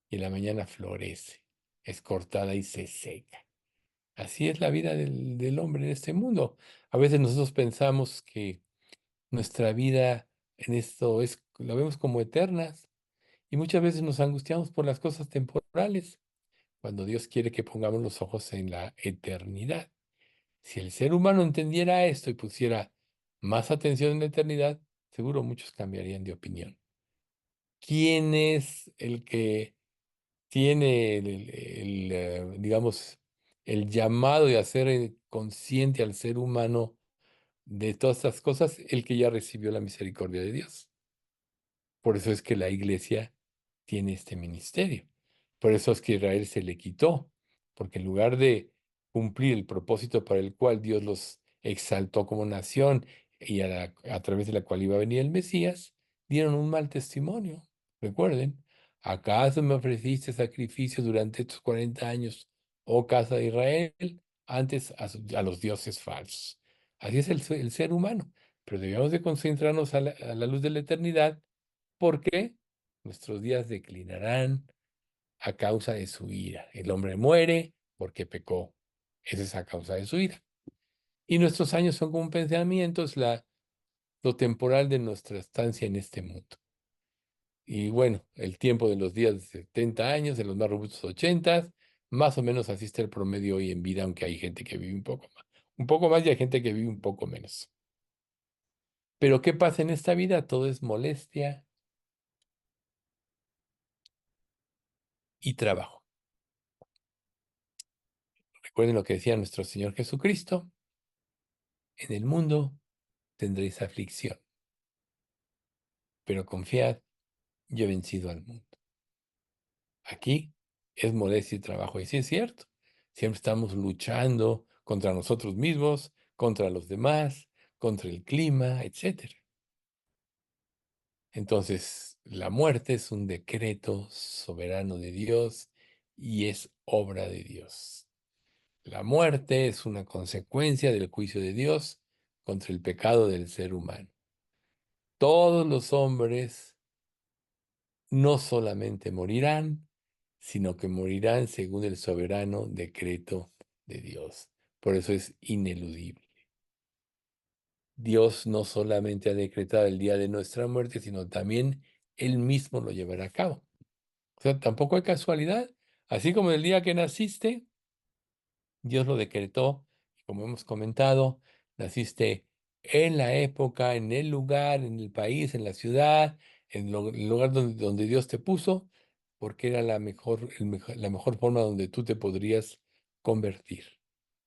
Y en la mañana florece, es cortada y se seca. Así es la vida del hombre en este mundo. A veces nosotros pensamos que nuestra vida en esto lo vemos como eternas y muchas veces nos angustiamos por las cosas temporales, cuando Dios quiere que pongamos los ojos en la eternidad. Si el ser humano entendiera esto y pusiera más atención en la eternidad, seguro muchos cambiarían de opinión. ¿Quién es el que tiene digamos, el llamado de hacer consciente al ser humano de todas estas cosas? El que ya recibió la misericordia de Dios? Por eso es que la iglesia tiene este ministerio. Por eso es que Israel se le quitó, porque en lugar de cumplir el propósito para el cual Dios los exaltó como nación y a través de la cual iba a venir el Mesías, dieron un mal testimonio. Recuerden, ¿acaso me ofreciste sacrificio durante estos 40 años, oh casa de Israel, antes a los dioses falsos? Así es el ser humano, pero debemos de concentrarnos a la luz de la eternidad, porque nuestros días declinarán a causa de su ira. El hombre muere porque pecó. Esa es a causa de su ira. Y nuestros años son como un pensamiento, es lo temporal de nuestra estancia en este mundo. Y bueno, el tiempo de los días de 70 años, de los más robustos 80, más o menos así está el promedio hoy en vida, aunque hay gente que vive un poco más y hay gente que vive un poco menos. Pero ¿qué pasa en esta vida? Todo es molestia y trabajo. Recuerden lo que decía nuestro Señor Jesucristo: en el mundo tendréis aflicción, pero confiad, yo he vencido al mundo. Aquí es molestia y trabajo, y sí es cierto. Siempre estamos luchando contra nosotros mismos, contra los demás, contra el clima, etcétera. Entonces, la muerte es un decreto soberano de Dios y es obra de Dios. La muerte es una consecuencia del juicio de Dios contra el pecado del ser humano. Todos los hombres no solamente morirán, sino que morirán según el soberano decreto de Dios. Por eso es ineludible. Dios no solamente ha decretado el día de nuestra muerte, sino también Él mismo lo llevará a cabo. O sea, tampoco hay casualidad. Así como el día que naciste, Dios lo decretó, y como hemos comentado, naciste en la época, en el lugar, en el país, en la ciudad, el lugar donde Dios te puso, porque era la mejor forma donde tú te podrías convertir.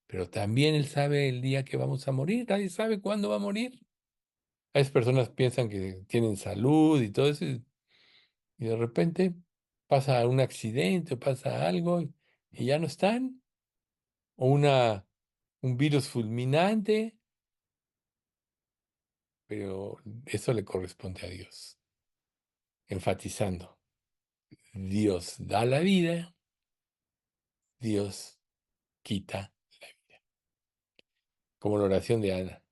Pero también Él sabe el día que vamos a morir, nadie sabe cuándo va a morir. Hay personas que piensan que tienen salud y todo eso, y de repente pasa un accidente o pasa algo y ya no están. O un virus fulminante, pero eso le corresponde a Dios. Enfatizando, Dios da la vida, Dios quita la vida. Como la oración de Ana: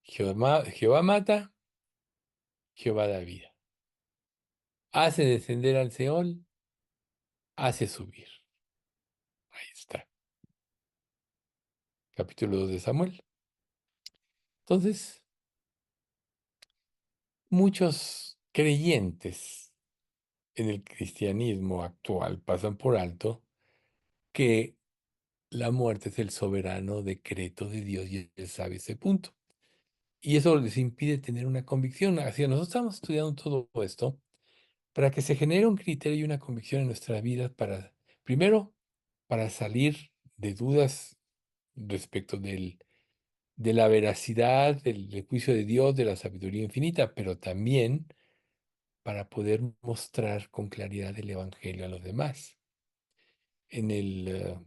Jehová mata, Jehová da vida. Hace descender al Seol, hace subir. Ahí está, capítulo 2 de Samuel. Entonces, muchos creyentes en el cristianismo actual pasan por alto que la muerte es el soberano decreto de Dios y Él sabe ese punto. Y eso les impide tener una convicción. Así, nosotros estamos estudiando todo esto para que se genere un criterio y una convicción en nuestra vida para, primero, para salir de dudas respecto de la veracidad, del juicio de Dios, de la sabiduría infinita, pero también para poder mostrar con claridad el Evangelio a los demás. En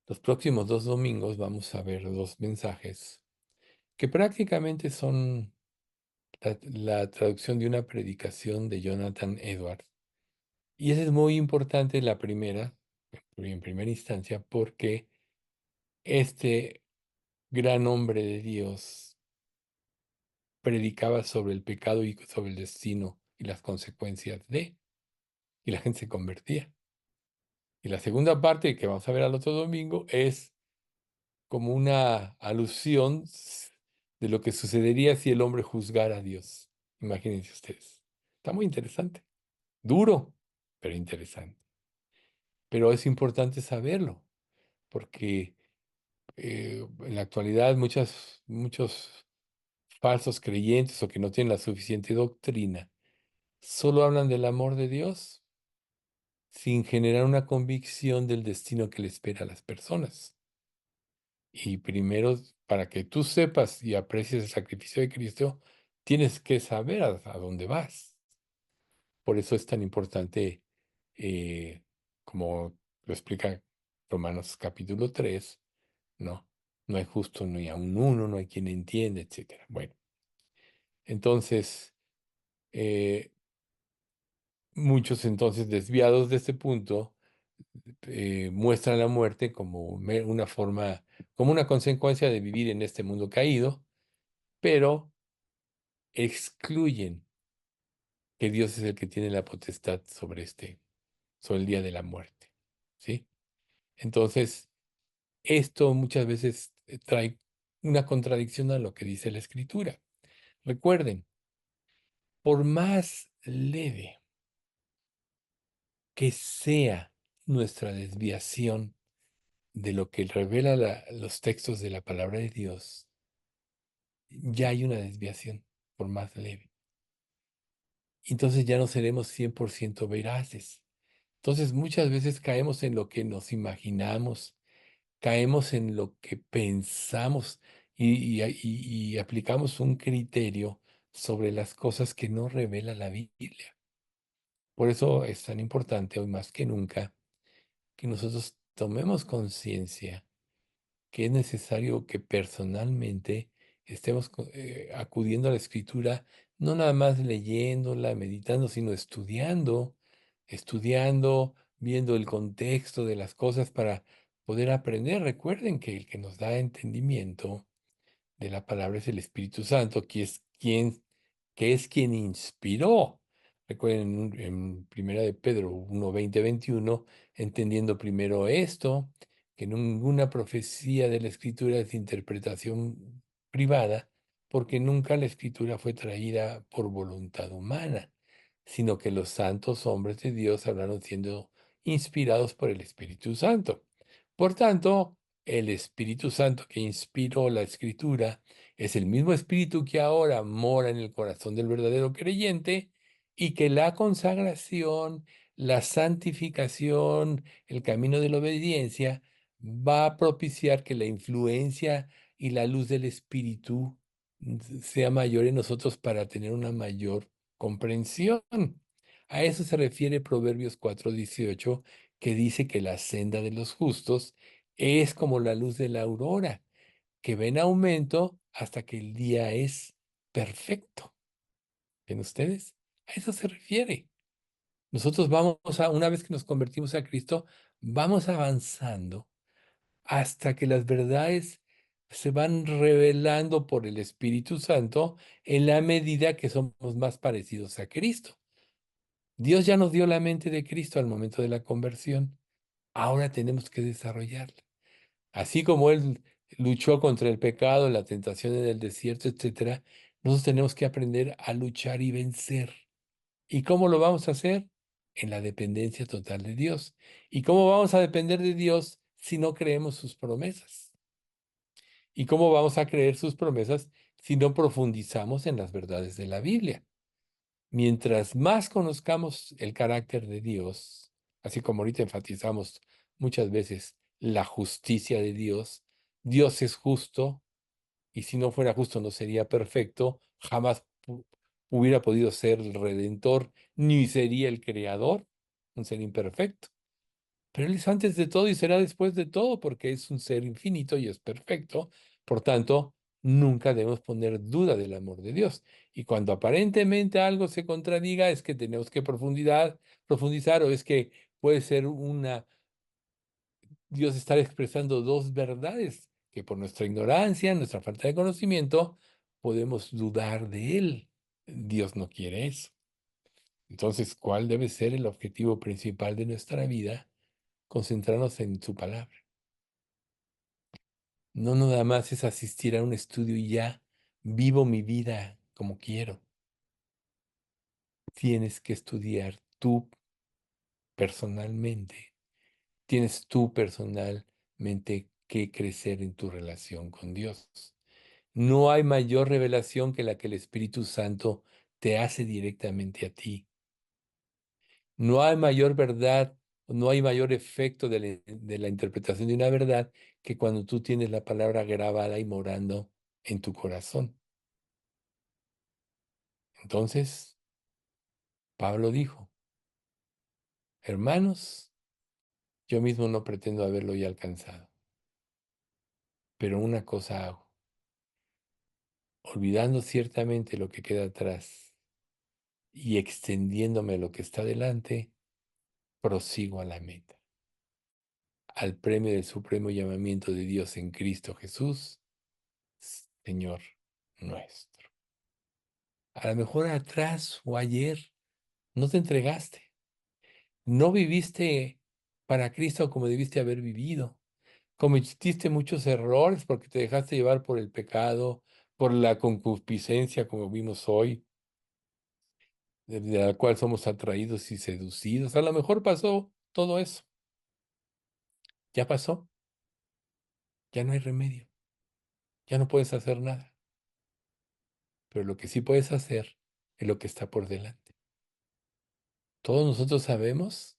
los próximos 2 domingos vamos a ver 2 mensajes que prácticamente son la traducción de una predicación de Jonathan Edwards. Y esa es muy importante, la primera, en primera instancia, porque este gran hombre de Dios predicaba sobre el pecado y sobre el destino y las consecuencias y la gente se convertía. Y la segunda parte, que vamos a ver al otro domingo, es como una alusión de lo que sucedería si el hombre juzgara a Dios. Imagínense ustedes. Está muy interesante. Duro, pero interesante. Pero es importante saberlo, porque en la actualidad muchos falsos creyentes o que no tienen la suficiente doctrina solo hablan del amor de Dios sin generar una convicción del destino que le espera a las personas. Y primero, para que tú sepas y aprecies el sacrificio de Cristo, tienes que saber a dónde vas. Por eso es tan importante eh, como lo explica Romanos capítulo 3, ¿no? No hay justo ni a un uno, no hay quien entienda, etcétera. Bueno, entonces, eh, muchos entonces desviados de este punto muestran la muerte como una forma, como una consecuencia de vivir en este mundo caído, pero excluyen que Dios es el que tiene la potestad sobre el día de la muerte, ¿sí? Entonces, esto muchas veces trae una contradicción a lo que dice la Escritura. Recuerden, por más leve que sea nuestra desviación de lo que revela los textos de la palabra de Dios, ya hay una desviación, por más leve. Entonces ya no seremos 100% veraces. Entonces muchas veces caemos en lo que nos imaginamos, caemos en lo que pensamos y aplicamos un criterio sobre las cosas que no revela la Biblia. Por eso es tan importante hoy más que nunca que nosotros tomemos conciencia que es necesario que personalmente estemos acudiendo a la escritura, no nada más leyéndola, meditando, sino estudiando, viendo el contexto de las cosas para poder aprender. Recuerden que el que nos da entendimiento de la palabra es el Espíritu Santo, que es quien inspiró. Recuerden en Primera de Pedro 1, 20, 21, entendiendo primero esto, que ninguna profecía de la Escritura es de interpretación privada, porque nunca la Escritura fue traída por voluntad humana, sino que los santos hombres de Dios hablaron siendo inspirados por el Espíritu Santo. Por tanto, el Espíritu Santo que inspiró la Escritura es el mismo Espíritu que ahora mora en el corazón del verdadero creyente y que la consagración, la santificación, el camino de la obediencia va a propiciar que la influencia y la luz del Espíritu sea mayor en nosotros para tener una mayor comprensión. A eso se refiere Proverbios 4:18, que dice que la senda de los justos es como la luz de la aurora, que va en aumento hasta que el día es perfecto. ¿Ven ustedes? A eso se refiere. Nosotros una vez que nos convertimos a Cristo, vamos avanzando hasta que las verdades se van revelando por el Espíritu Santo en la medida que somos más parecidos a Cristo. Dios ya nos dio la mente de Cristo al momento de la conversión. Ahora tenemos que desarrollarla. Así como Él luchó contra el pecado, la tentación en el desierto, etcétera, nosotros tenemos que aprender a luchar y vencer. ¿Y cómo lo vamos a hacer? En la dependencia total de Dios. ¿Y cómo vamos a depender de Dios si no creemos sus promesas? ¿Y cómo vamos a creer sus promesas si no profundizamos en las verdades de la Biblia? Mientras más conozcamos el carácter de Dios, así como ahorita enfatizamos muchas veces la justicia de Dios, Dios es justo y si no fuera justo no sería perfecto, jamás hubiera podido ser el redentor, ni sería el creador, un ser imperfecto. Pero Él es antes de todo y será después de todo, porque es un ser infinito y es perfecto. Por tanto, nunca debemos poner duda del amor de Dios. Y cuando aparentemente algo se contradiga, es que tenemos que profundizar, o es que puede ser Dios estar expresando dos verdades que por nuestra ignorancia, nuestra falta de conocimiento, podemos dudar de Él. Dios no quiere eso. Entonces, ¿cuál debe ser el objetivo principal de nuestra vida? Concentrarnos en su palabra. No nada más es asistir a un estudio y ya vivo mi vida como quiero. Tienes que estudiar tú personalmente. Tienes tú personalmente que crecer en tu relación con Dios. No hay mayor revelación que la que el Espíritu Santo te hace directamente a ti. No hay mayor verdad, no hay mayor efecto de la interpretación de una verdad que cuando tú tienes la palabra grabada y morando en tu corazón. Entonces, Pablo dijo, Hermanos, yo mismo no pretendo haberlo ya alcanzado, pero una cosa hago, olvidando ciertamente lo que queda atrás y extendiéndome a lo que está delante, prosigo a la meta, al premio del supremo llamamiento de Dios en Cristo Jesús, Señor nuestro. A lo mejor atrás o ayer no te entregaste, no viviste para Cristo como debiste haber vivido. Cometiste muchos errores porque te dejaste llevar por el pecado, por la concupiscencia, como vimos hoy, de la cual somos atraídos y seducidos. A lo mejor pasó todo eso. Ya pasó, ya no hay remedio, ya no puedes hacer nada. Pero lo que sí puedes hacer es lo que está por delante. Todos nosotros sabemos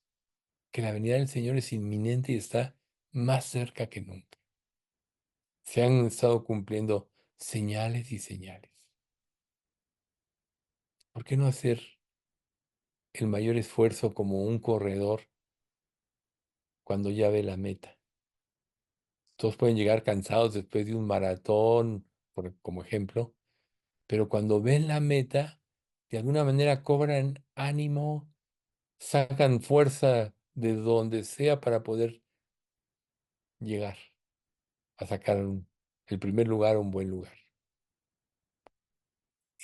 que la venida del Señor es inminente y está más cerca que nunca. Se han estado cumpliendo señales y señales. ¿Por qué no hacer el mayor esfuerzo como un corredor cuando ya ve la meta? Todos pueden llegar cansados después de un maratón, como ejemplo, pero cuando ven la meta, de alguna manera cobran ánimo, sacan fuerza de donde sea para poder llegar a sacar el primer lugar, un buen lugar.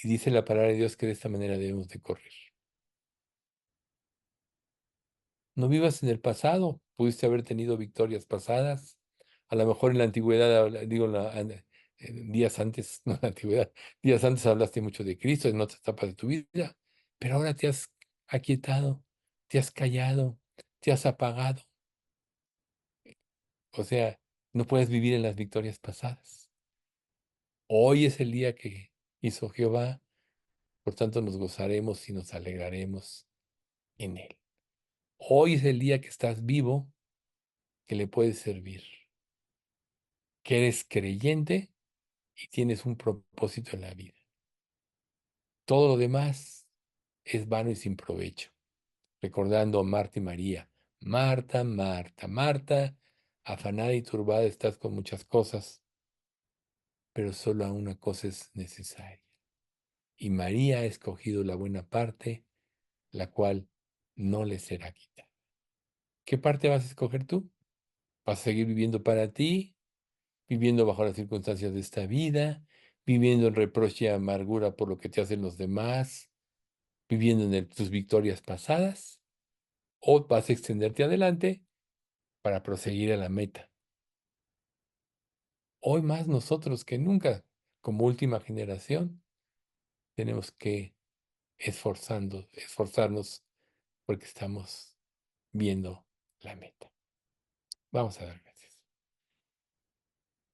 Y dice la palabra de Dios que de esta manera debemos de correr. No vivas en el pasado, pudiste haber tenido victorias pasadas, a lo mejor en la antigüedad, digo, días antes, no en la antigüedad, días antes hablaste mucho de Cristo en otras etapas de tu vida, pero ahora te has aquietado, te has callado, te has apagado. O sea, no puedes vivir en las victorias pasadas. Hoy es el día que hizo Jehová, por tanto nos gozaremos y nos alegraremos en él. Hoy es el día que estás vivo, que le puedes servir, que eres creyente y tienes un propósito en la vida. Todo lo demás es vano y sin provecho. Recordando a Marta y María. Marta, Marta, Marta, afanada y turbada estás con muchas cosas, pero solo a una cosa es necesaria. Y María ha escogido la buena parte, la cual no le será quitada. ¿Qué parte vas a escoger tú? ¿Vas a seguir viviendo para ti, viviendo bajo las circunstancias de esta vida, viviendo en reproche y amargura por lo que te hacen los demás, viviendo en tus victorias pasadas, o vas a extenderte adelante para proseguir a la meta? Hoy más nosotros que nunca, como última generación, tenemos que esforzarnos porque estamos viendo la meta. Vamos a dar gracias.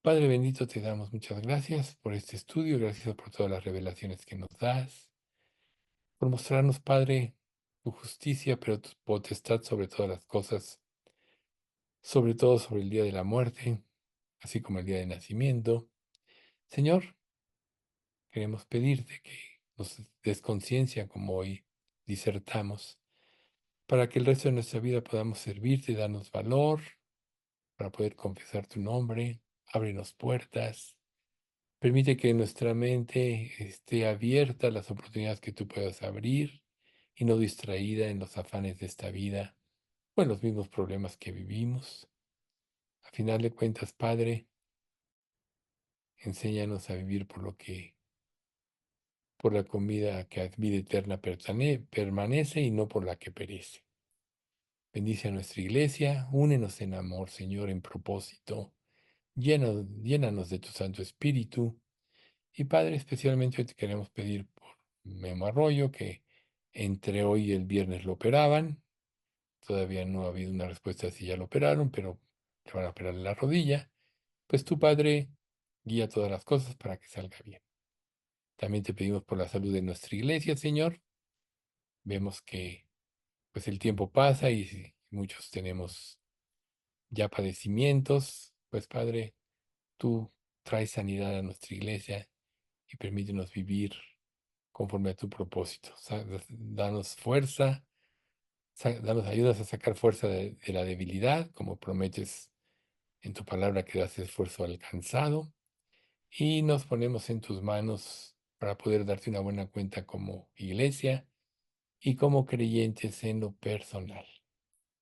Padre bendito, te damos muchas gracias por este estudio, gracias por todas las revelaciones que nos das, por mostrarnos, Padre, tu justicia, pero tu potestad sobre todas las cosas, sobre todo sobre el día de la muerte, así como el día de nacimiento. Señor, queremos pedirte que nos des conciencia como hoy disertamos, para que el resto de nuestra vida podamos servirte, darnos valor, para poder confesar tu nombre, ábrenos puertas. Permite que nuestra mente esté abierta a las oportunidades que tú puedas abrir y no distraída en los afanes de esta vida o en los mismos problemas que vivimos. A final de cuentas, Padre, enséñanos a vivir por la comida que a vida eterna permanece y no por la que perece. Bendice a nuestra iglesia, únenos en amor, Señor, en propósito. Llénanos de tu Santo Espíritu. Y Padre, especialmente hoy te queremos pedir por Memo Arroyo, que entre hoy y el viernes lo operaban. Todavía no ha habido una respuesta si ya lo operaron, pero le van a operar la rodilla. Pues tu Padre guía todas las cosas para que salga bien. También te pedimos por la salud de nuestra iglesia, Señor. Vemos que pues el tiempo pasa y muchos tenemos ya padecimientos. Pues Padre, tú traes sanidad a nuestra iglesia y permítenos vivir conforme a tu propósito. Danos fuerza, ayudas a sacar fuerza de la debilidad, como prometes en tu palabra que das esfuerzo alcanzado, y nos ponemos en tus manos para poder darte una buena cuenta como iglesia y como creyentes en lo personal.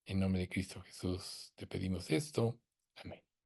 En nombre de Cristo Jesús te pedimos esto. Amén.